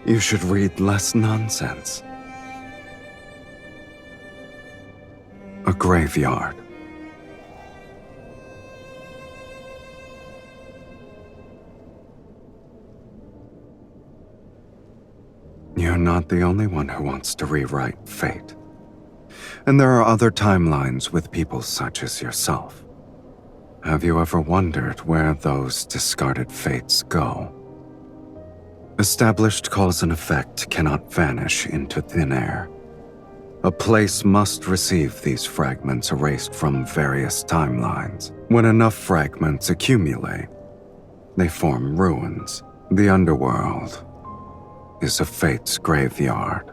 You should read less nonsense. A graveyard. You're not the only one who wants to rewrite fate. And there are other timelines with people such as yourself. Have you ever wondered where those discarded fates go? Established cause and effect cannot vanish into thin air. A place must receive these fragments erased from various timelines. When enough fragments accumulate, they form ruins. The underworld is a fate's graveyard.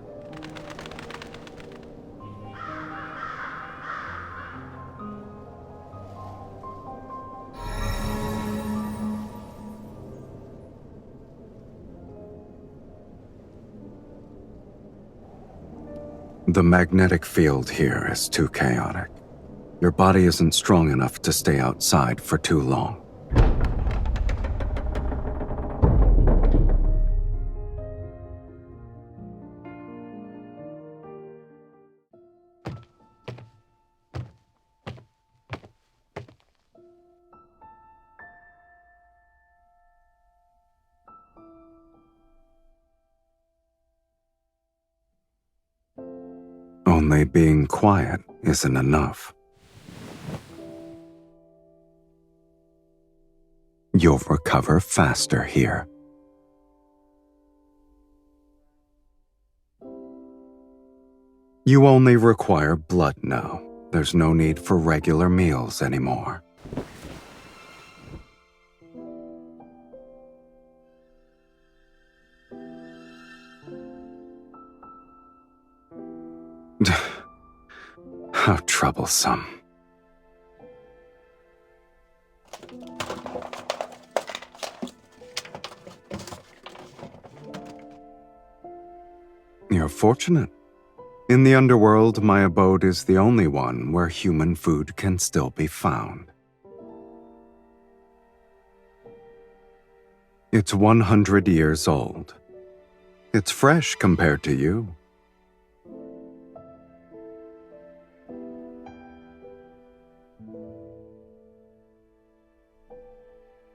The magnetic field here is too chaotic. Your body isn't strong enough to stay outside for too long. Only being quiet isn't enough. You'll recover faster here. You only require blood now. There's no need for regular meals anymore. How troublesome. You're fortunate. In the underworld, my abode is the only one where human food can still be found. It's 100 years old. It's fresh compared to you.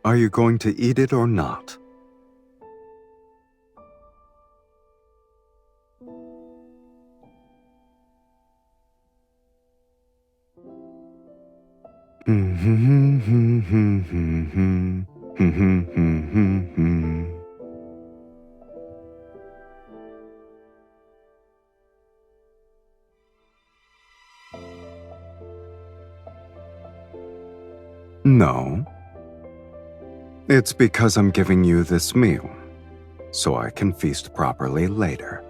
Are you going to eat it or not? No. It's because I'm giving you this meal, so I can feast properly later.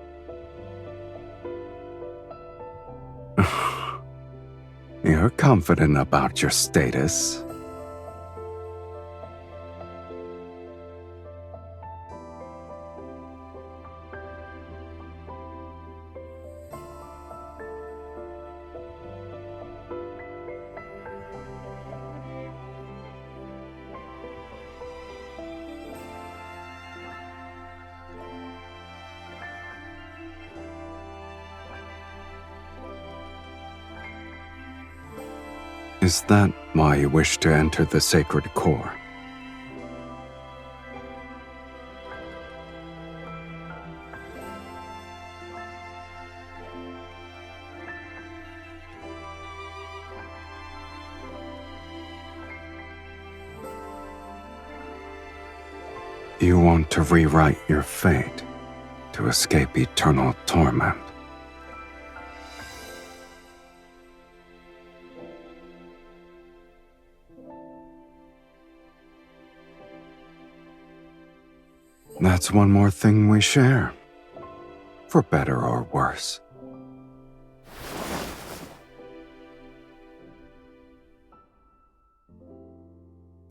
You're confident about your status. Is that why you wish to enter the sacred core? You want to rewrite your fate to escape eternal torment. That's one more thing we share, for better or worse.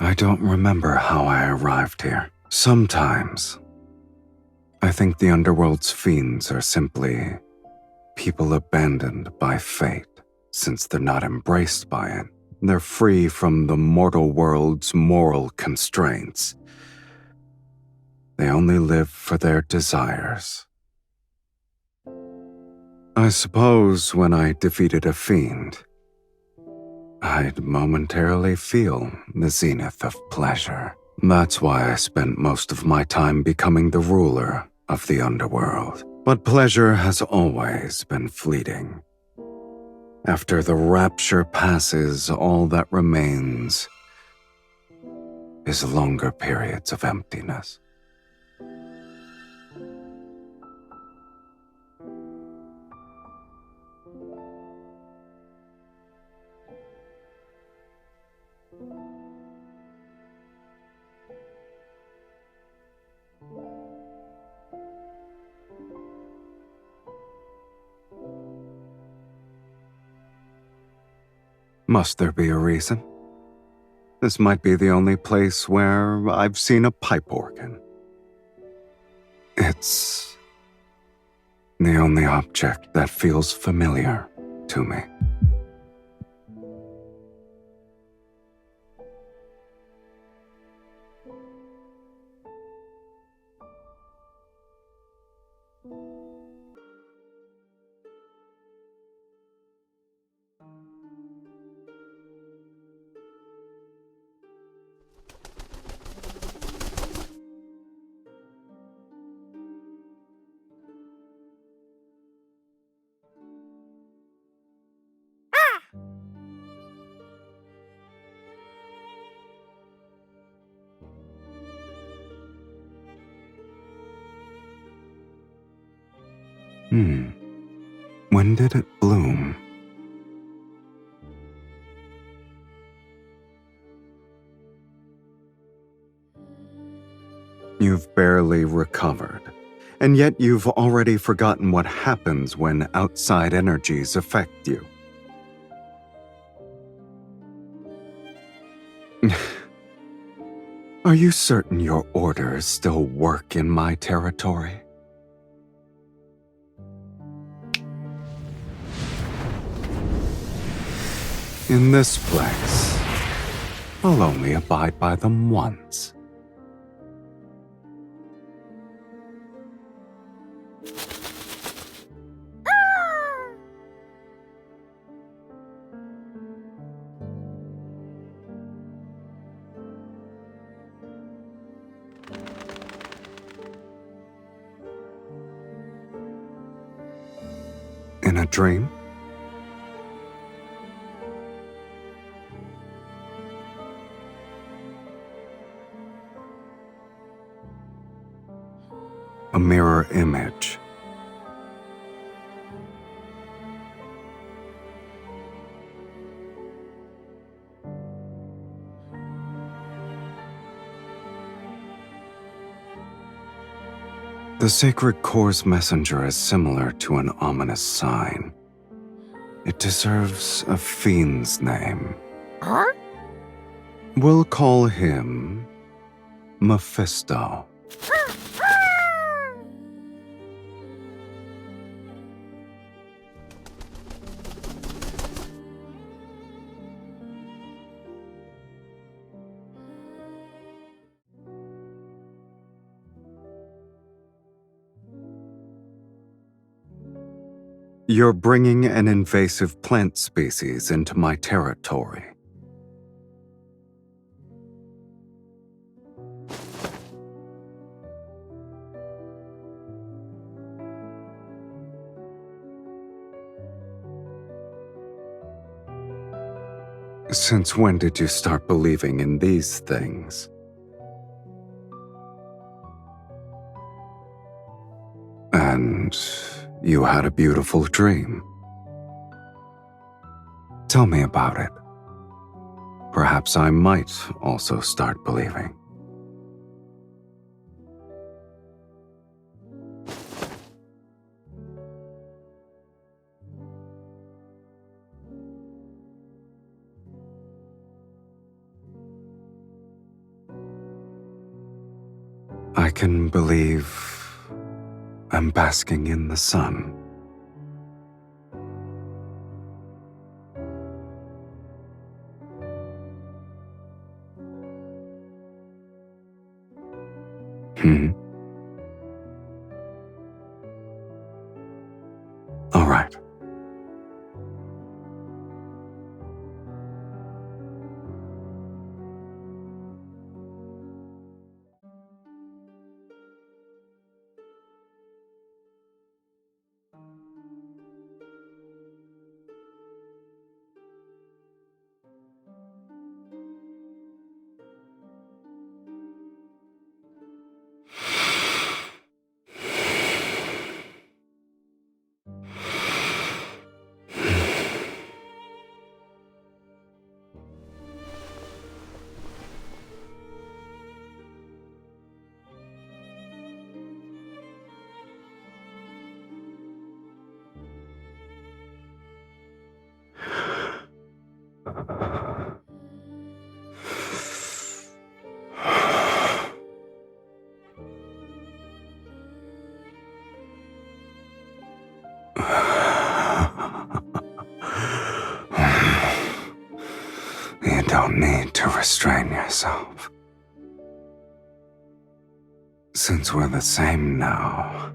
I don't remember how I arrived here. Sometimes, I think the underworld's fiends are simply people abandoned by fate. Since they're not embraced by it, they're free from the mortal world's moral constraints. They only live for their desires. I suppose when I defeated a fiend, I'd momentarily feel the zenith of pleasure. That's why I spent most of my time becoming the ruler of the underworld. But pleasure has always been fleeting. After the rapture passes, all that remains is longer periods of emptiness. Must there be a reason? This might be the only place where I've seen a pipe organ. It's the only object that feels familiar to me. When did it bloom? You've barely recovered, and yet you've already forgotten what happens when outside energies affect you. Are you certain your orders still work in my territory? In this place, I'll only abide by them once. In a dream? A mirror image. The sacred core's messenger is similar to an ominous sign. It deserves a fiend's name. Huh? We'll call him Mephisto. You're bringing an invasive plant species into my territory. Since when did you start believing in these things? And you had a beautiful dream. Tell me about it. Perhaps I might also start believing. I can believe I'm basking in the sun. All right. You don't need to restrain yourself. Since we're the same now,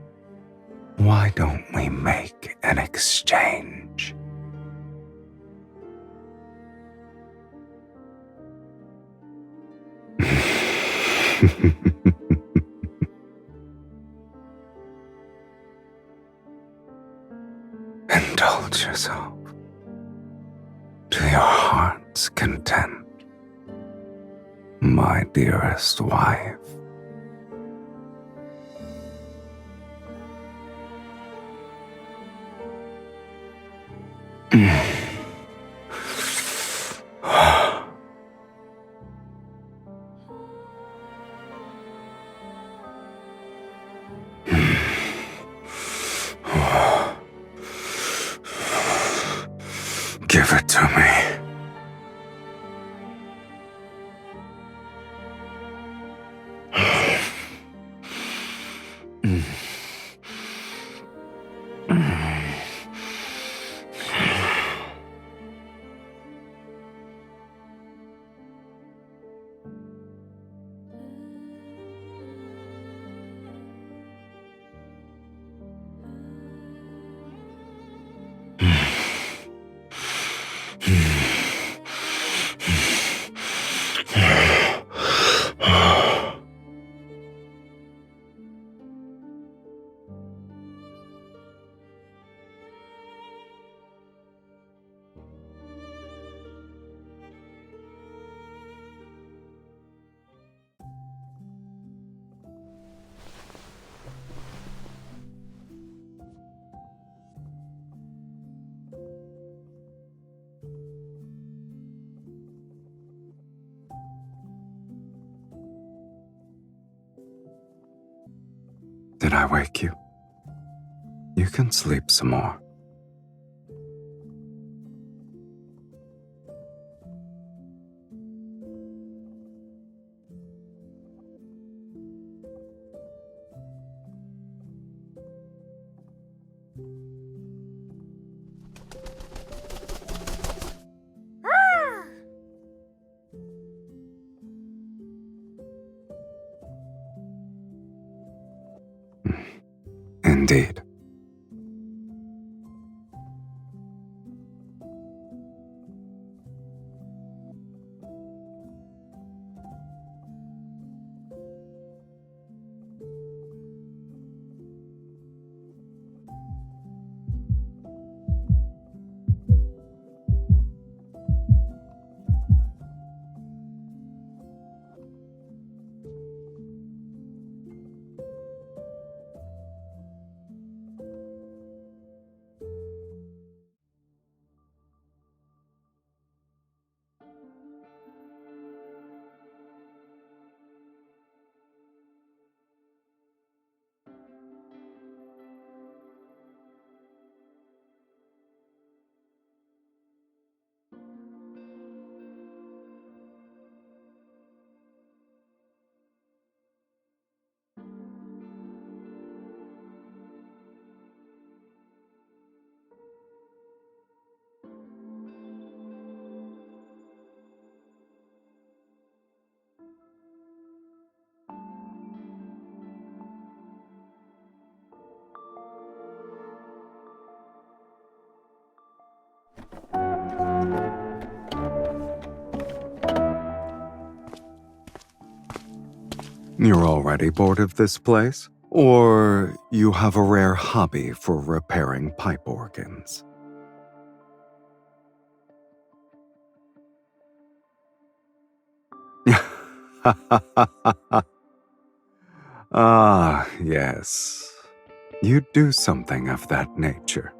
why don't we make an exchange? Indulge yourself to your heart's content, my dearest wife. Give it to me. Did I wake you? You can sleep some more. Indeed. You're already bored of this place? Or you have a rare hobby for repairing pipe organs? Ah, yes. You do something of that nature.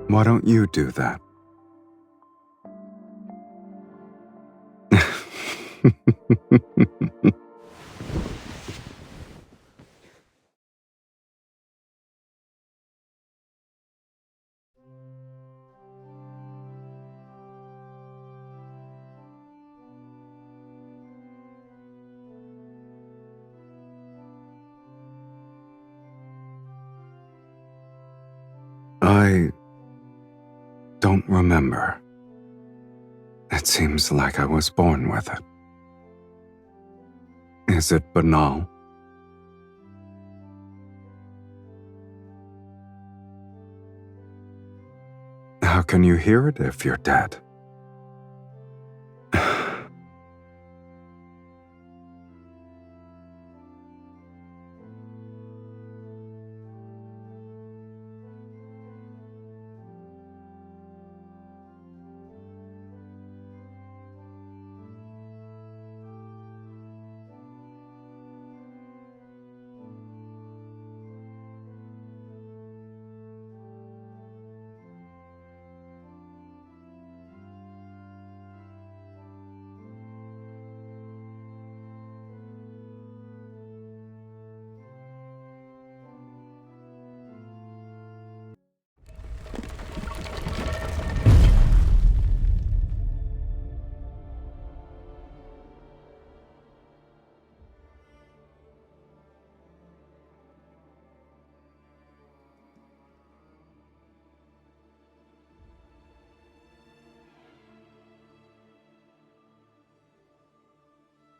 Why don't you do that? I don't remember. It seems like I was born with it. Is it banal? How can you hear it if you're dead?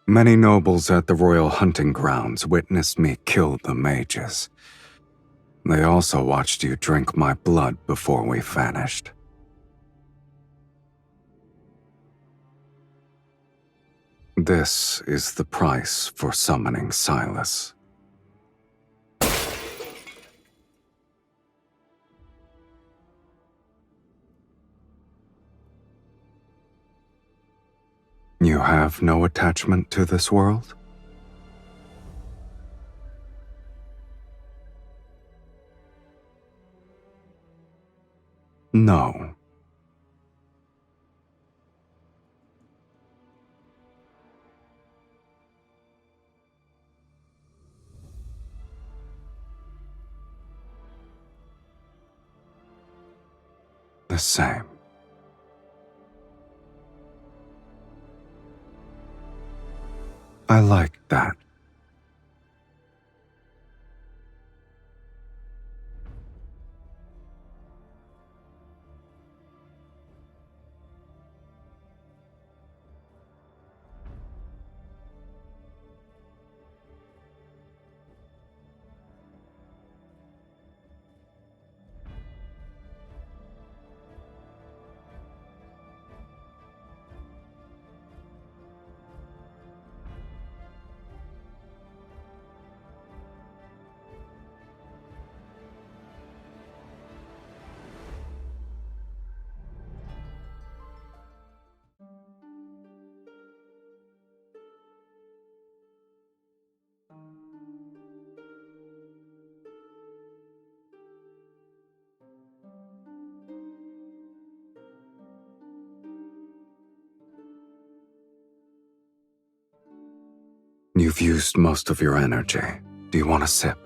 Many nobles at the royal hunting grounds witnessed me kill the mages. They also watched you drink my blood before we vanished. This is the price for summoning Sylus. You have no attachment to this world? No. The same. I like that. You've used most of your energy. Do you want a sip?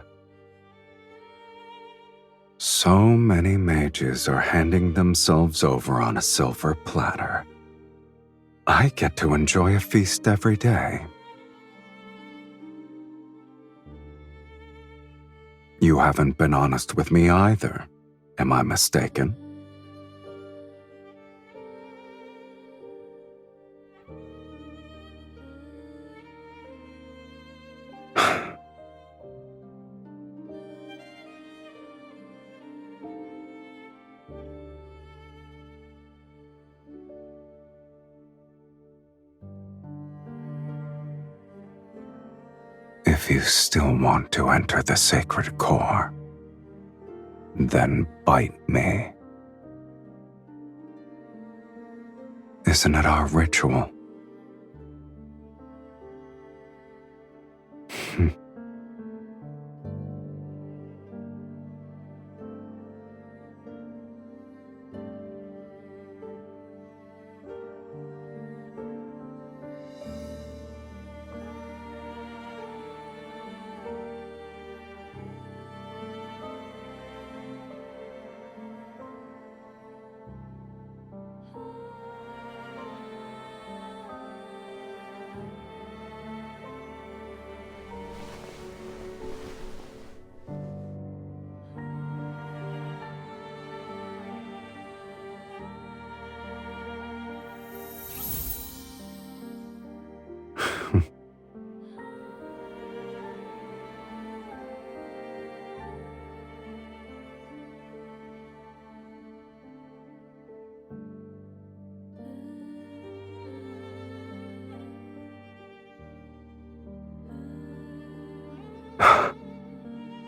So many mages are handing themselves over on a silver platter. I get to enjoy a feast every day. You haven't been honest with me either. Am I mistaken? If you still want to enter the sacred core, then bite me. Isn't it our ritual?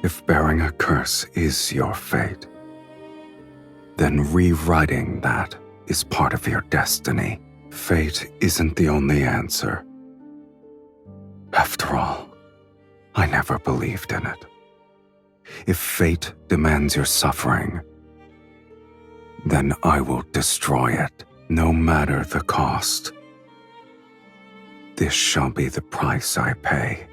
If bearing a curse is your fate, then rewriting that is part of your destiny. Fate isn't the only answer. After all, I never believed in it. If fate demands your suffering, then I will destroy it, no matter the cost. This shall be the price I pay.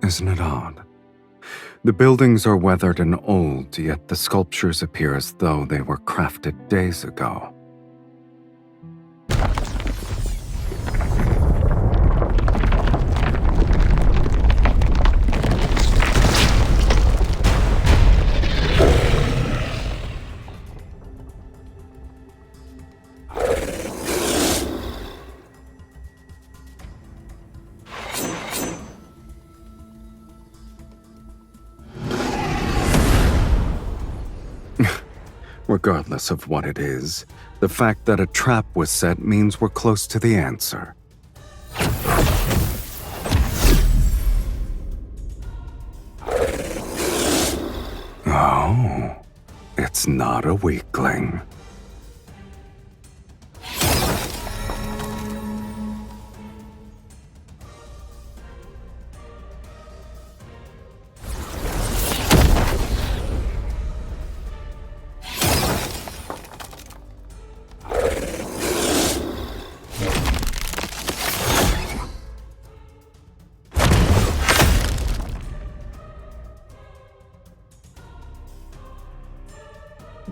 Isn't it odd? The buildings are weathered and old, yet the sculptures appear as though they were crafted days ago. Regardless of what it is, the fact that a trap was set means we're close to the answer. Oh, it's not a weakling.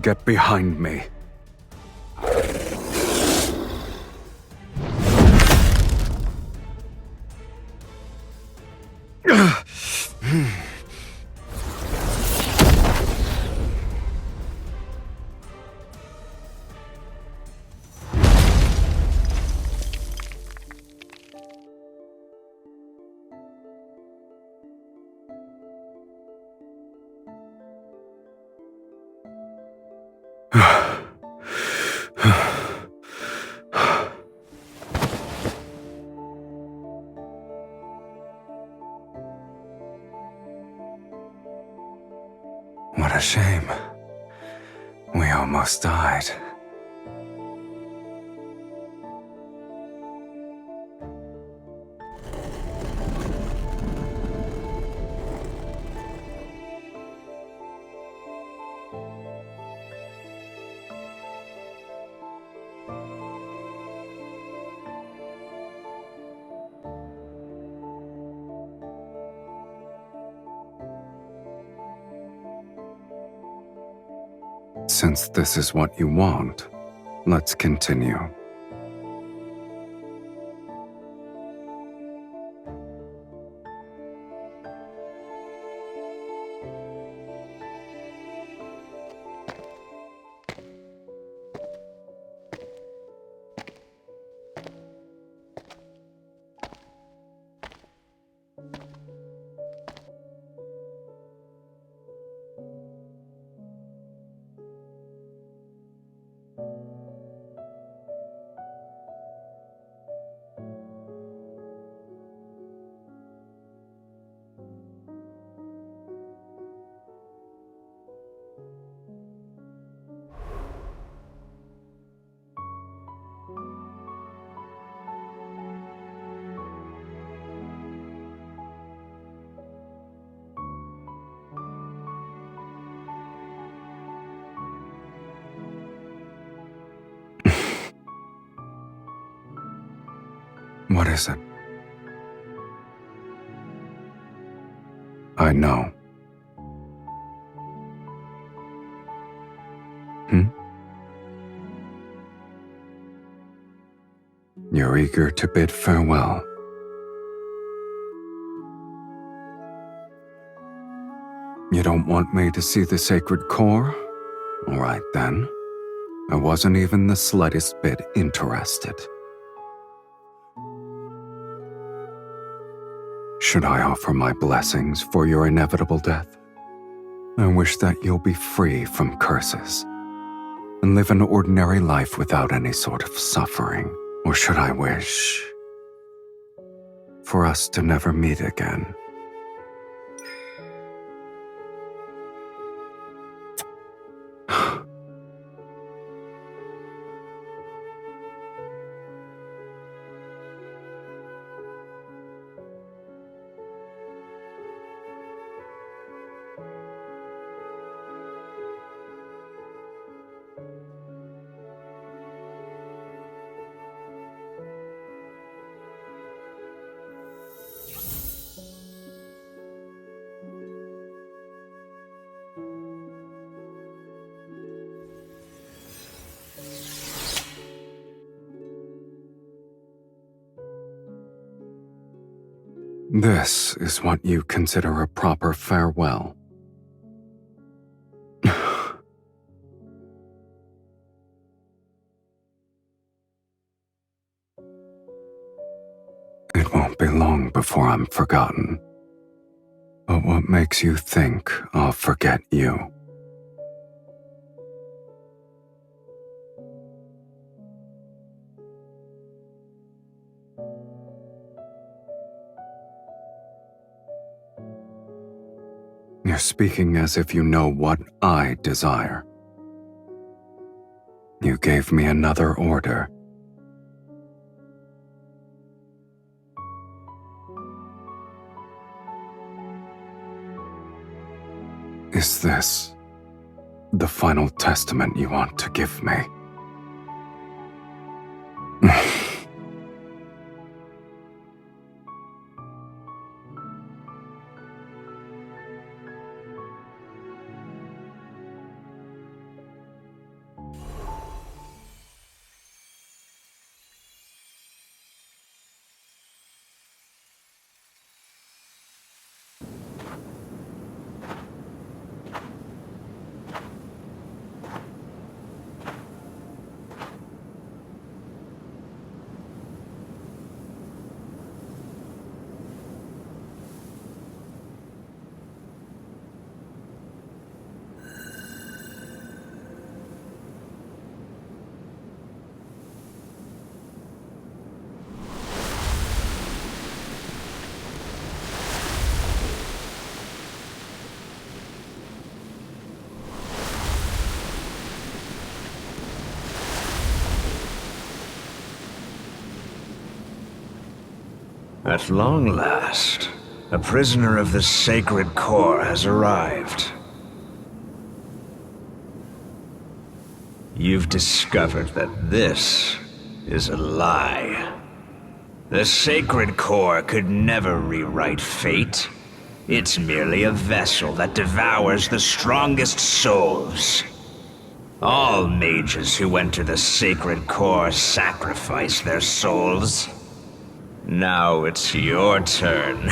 Get behind me. What a shame. We almost died. Since this is what you want, let's continue. What is it? I know. You're eager to bid farewell. You don't want me to see the sacred core? All right then. I wasn't even the slightest bit interested. Should I offer my blessings for your inevitable death? I wish that you'll be free from curses and live an ordinary life without any sort of suffering. Or should I wish for us to never meet again? This is what you consider a proper farewell. It won't be long before I'm forgotten. But what makes you think I'll forget you? You're speaking as if you know what I desire. You gave me another order. Is this the final testament you want to give me? At long last, a prisoner of the Sacred Core has arrived. You've discovered that this is a lie. The Sacred Core could never rewrite fate. It's merely a vessel that devours the strongest souls. All mages who enter the Sacred Core sacrifice their souls. Now it's your turn.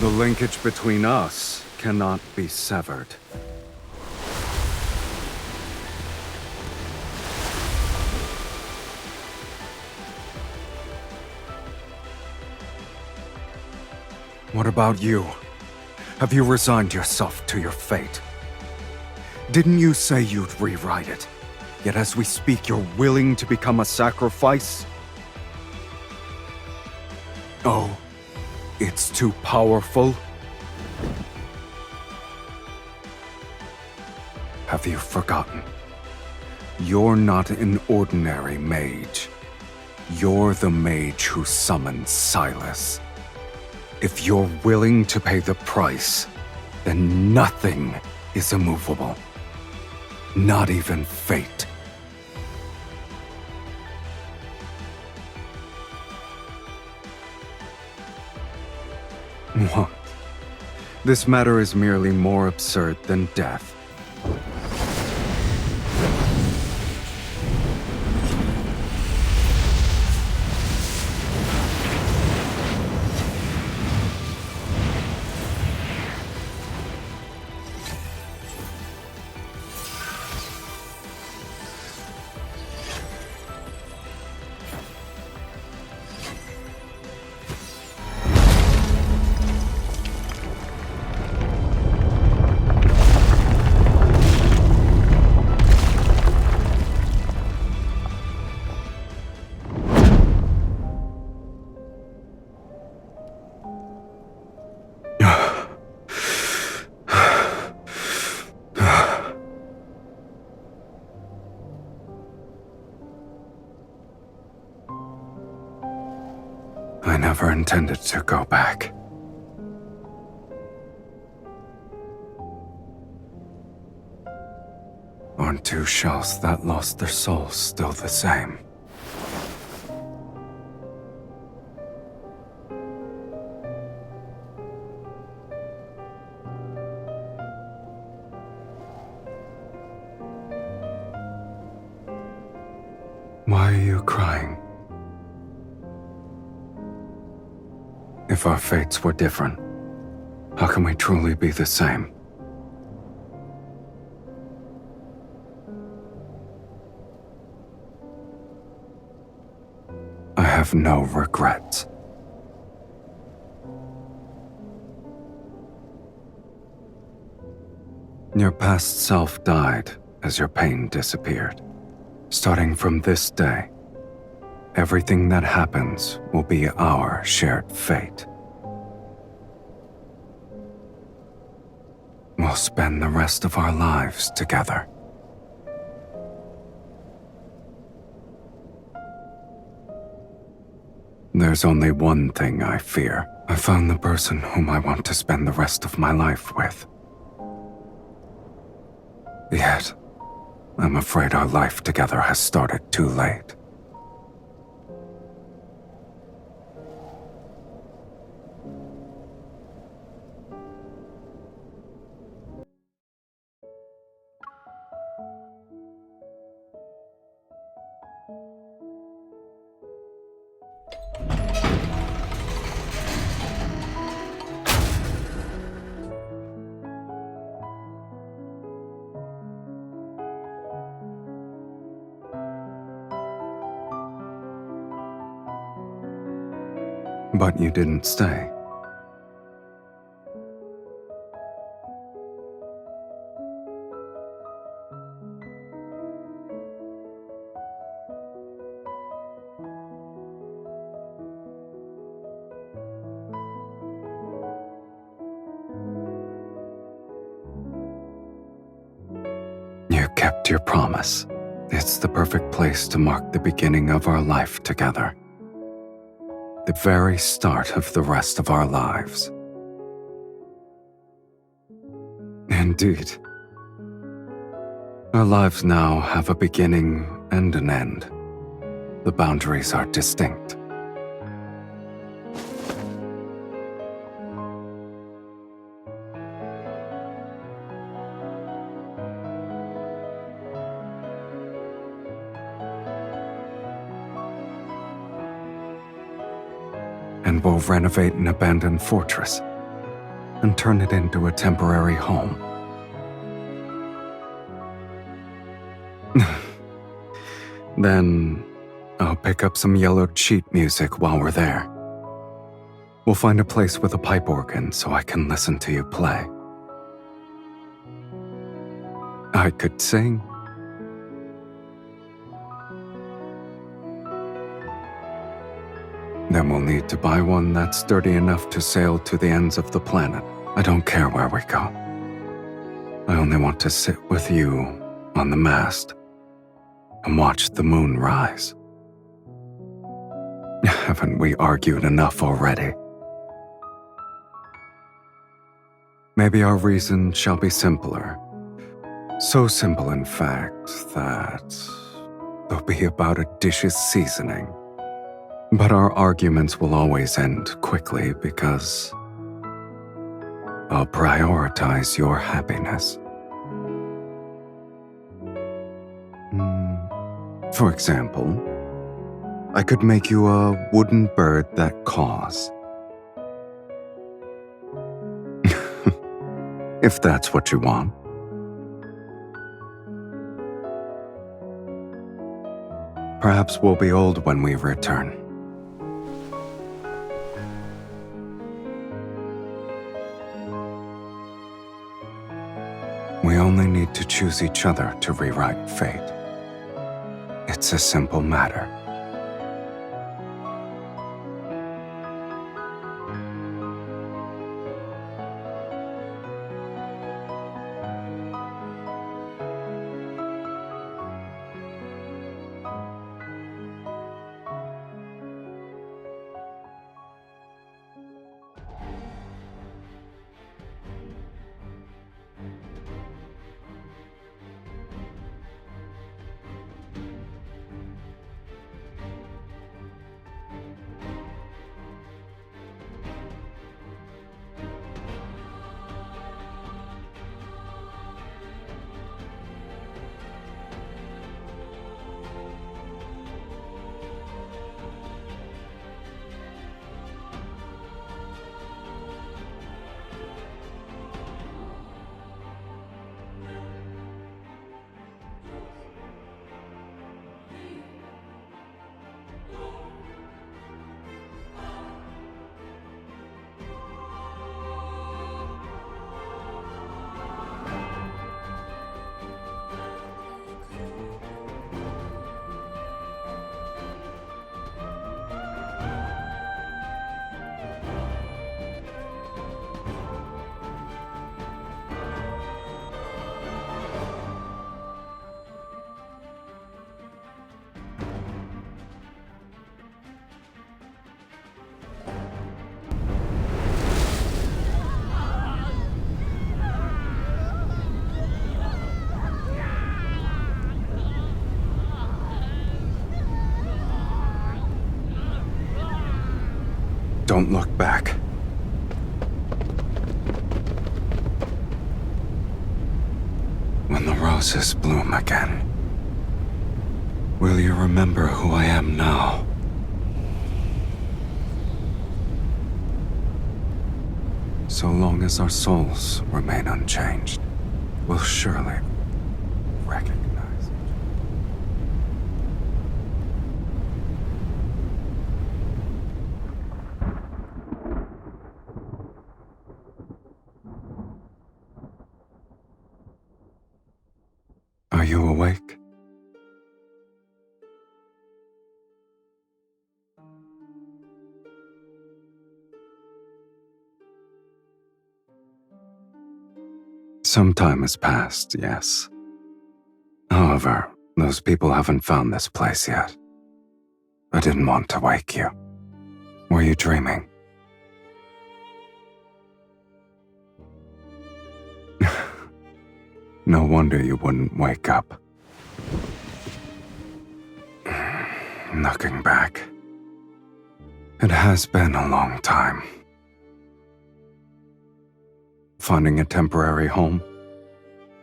The linkage between us cannot be severed. What about you? Have you resigned yourself to your fate? Didn't you say you'd rewrite it? Yet as we speak, you're willing to become a sacrifice? Oh, it's too powerful? Have you forgotten? You're not an ordinary mage. You're the mage who summoned Sylus. If you're willing to pay the price, then nothing is immovable. Not even fate. What? This matter is merely more absurd than death. I never intended to go back. Aren't two shells that lost their souls still the same? Why are you crying? If our fates were different, how can we truly be the same? I have no regrets. Your past self died as your pain disappeared. Starting from this day, everything that happens will be our shared fate. We'll spend the rest of our lives together. There's only one thing I fear. I found the person whom I want to spend the rest of my life with. Yet, I'm afraid our life together has started too late. But you didn't stay. You kept your promise. It's the perfect place to mark the beginning of our life together. The very start of the rest of our lives. Indeed. Our lives now have a beginning and an end. The boundaries are distinct. And we'll renovate an abandoned fortress and turn it into a temporary home. Then I'll pick up some yellowed sheet music while we're there. We'll find a place with a pipe organ so I can listen to you play. I could sing. Then we'll need to buy one that's sturdy enough to sail to the ends of the planet. I don't care where we go. I only want to sit with you on the mast and watch the moon rise. Haven't we argued enough already? Maybe our reason shall be simpler. So simple, in fact, that they'll be about a dish's seasoning. But our arguments will always end quickly because I'll prioritize your happiness. For example, I could make you a wooden bird that caws. If that's what you want. Perhaps we'll be old when we return. We only need to choose each other to rewrite fate. It's a simple matter. Don't look back. When the roses bloom again, will you remember who I am now? So long as our souls remain unchanged, we'll surely recognize. Are you awake? Some time has passed, yes. However, those people haven't found this place yet. I didn't want to wake you. Were you dreaming? No wonder you wouldn't wake up. Looking back, it has been a long time. Finding a temporary home,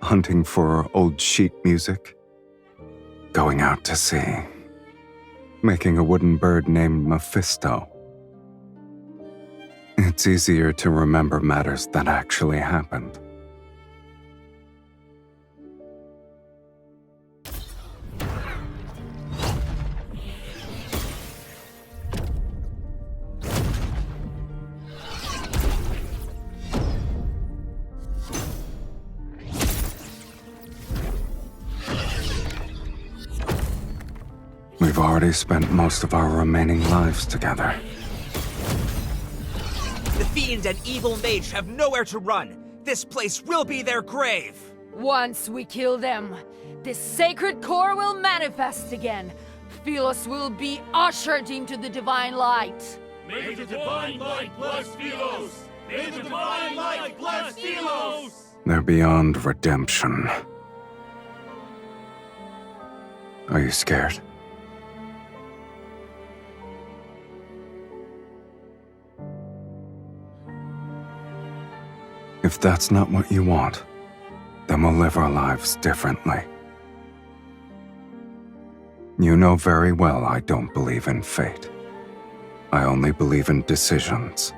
hunting for old sheet music, going out to sea, making a wooden bird named Mephisto. It's easier to remember matters that actually happened. We've already spent most of our remaining lives together. The Fiend and Evil Mage have nowhere to run. This place will be their grave. Once we kill them, this sacred core will manifest again. Philos will be ushered into the divine light. May the divine light bless Philos! May the divine light bless Philos! They're beyond redemption. Are you scared? If that's not what you want, then we'll live our lives differently. You know very well I don't believe in fate. I only believe in decisions.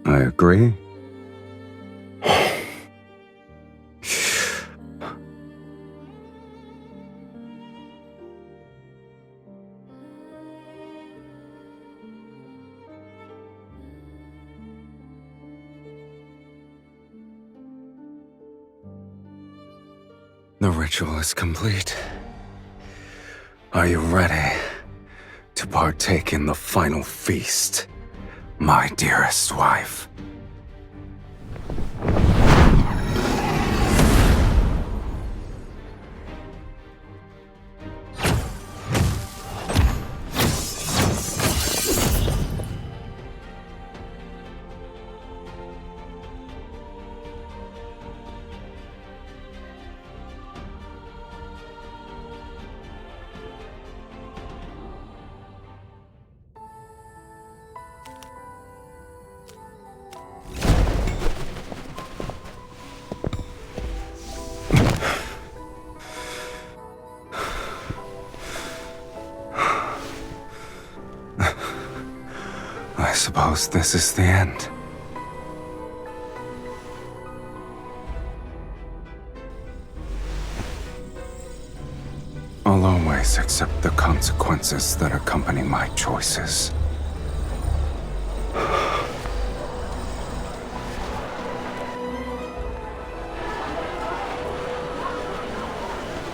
I agree. The ritual is complete. Are you ready to partake in the final feast, my dearest wife? I suppose this is the end. I'll always accept the consequences that accompany my choices.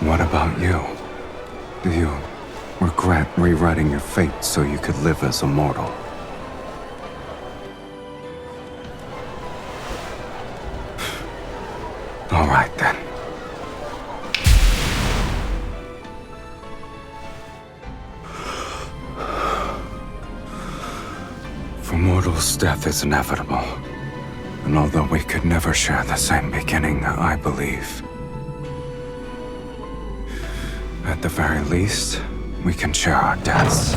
What about you? Do you regret rewriting your fate so you could live as a mortal? All right then. For mortals, death is inevitable. And although we could never share the same beginning, I believe, at At the very least, we can share our deaths.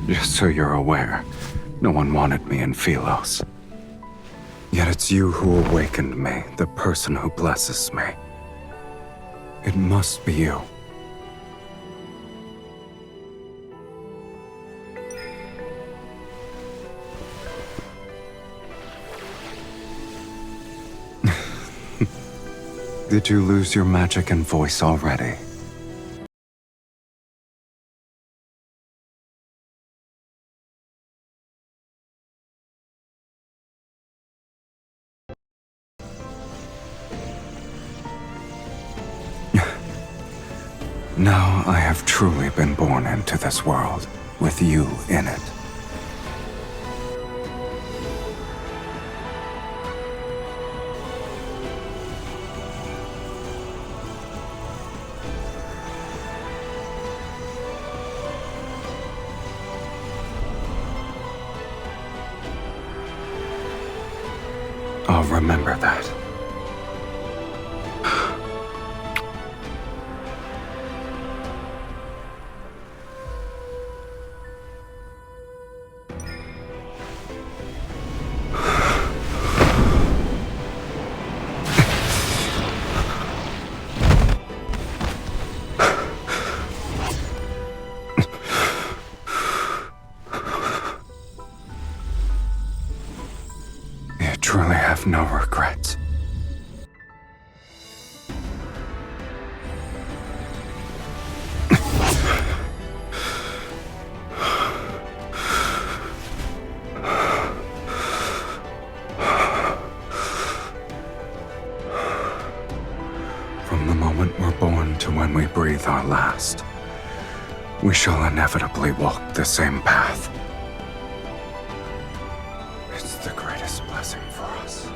Just so you're aware, no one wanted me in Philos. Yet it's you who awakened me, the person who blesses me. It must be you. Did you lose your magic and voice already? Now I have truly been born into this world, with you in it. I'll remember that. You truly have no regrets. From the moment we're born to when we breathe our last, we shall inevitably walk the same path. It's the greatest blessing for us.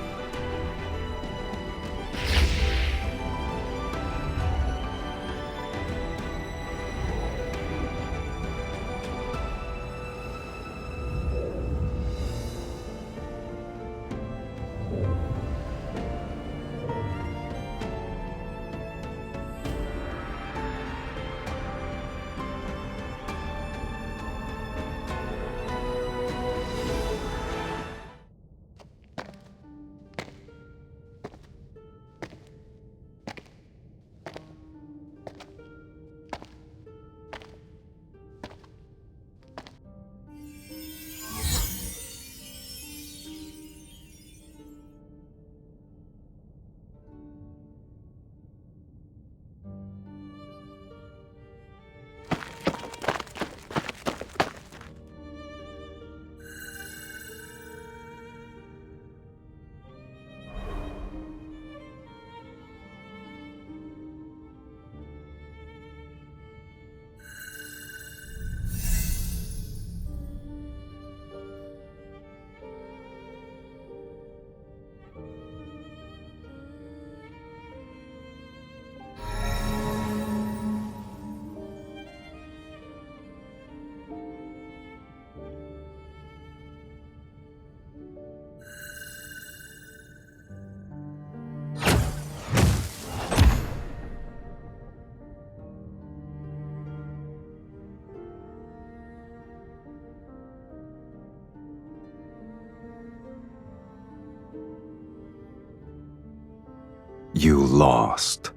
You lost.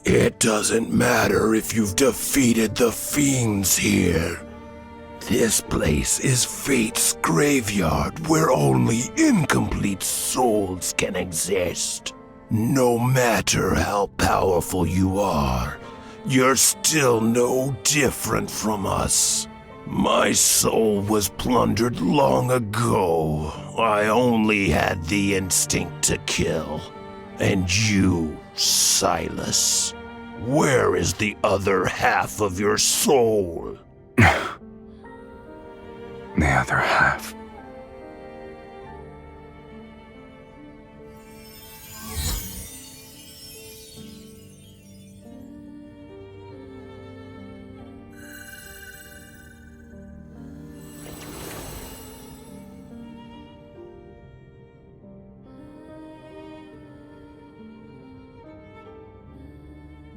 It doesn't matter if you've defeated the fiends here. This place is Fate's graveyard where only incomplete souls can exist. No matter how powerful you are, you're still no different from us. My soul was plundered long ago. I only had the instinct to kill. And you, Sylus, where is the other half of your soul? The other half.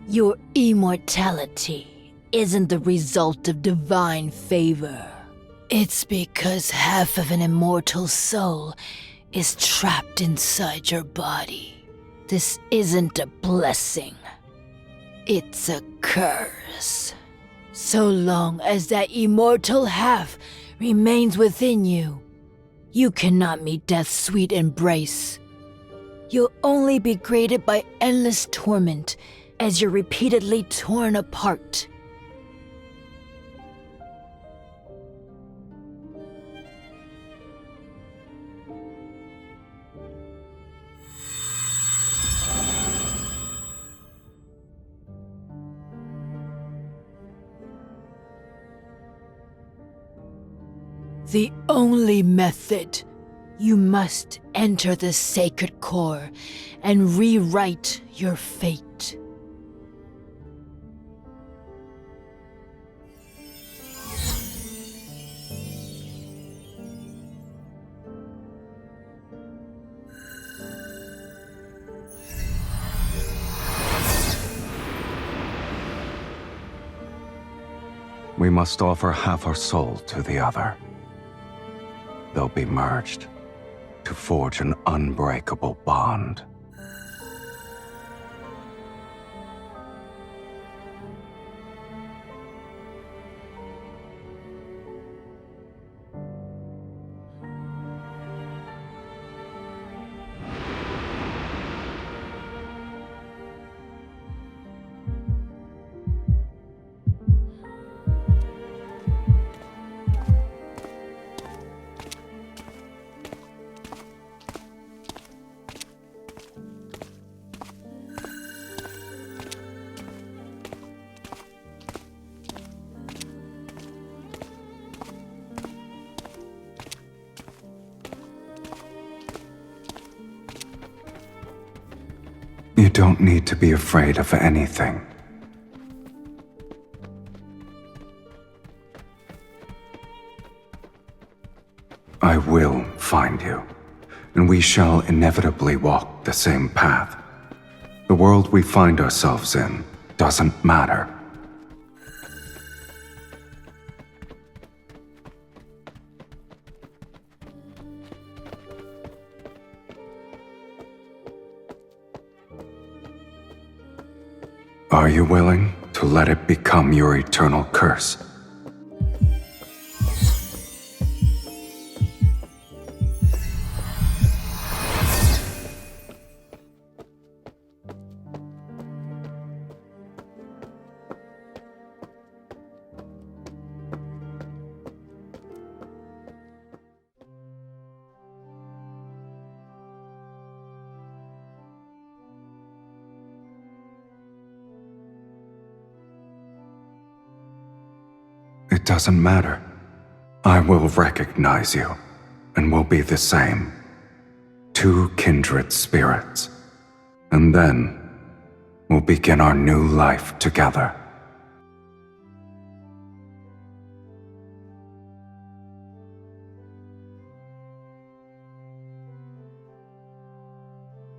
Your immortality isn't the result of divine favor. It's because half of an immortal soul is trapped inside your body. This isn't a blessing. It's a curse. So long as that immortal half remains within you, you cannot meet death's sweet embrace. You'll only be greeted by endless torment as you're repeatedly torn apart. The only method. You must enter the sacred core and rewrite your fate. We must offer half our soul to the other. They'll be merged to forge an unbreakable bond. You don't need to be afraid of anything. I will find you, and we shall inevitably walk the same path. The world we find ourselves in doesn't matter. Are you willing to let it become your eternal curse? It doesn't matter. I will recognize you, and we'll be the same. Two kindred spirits. And then, we'll begin our new life together.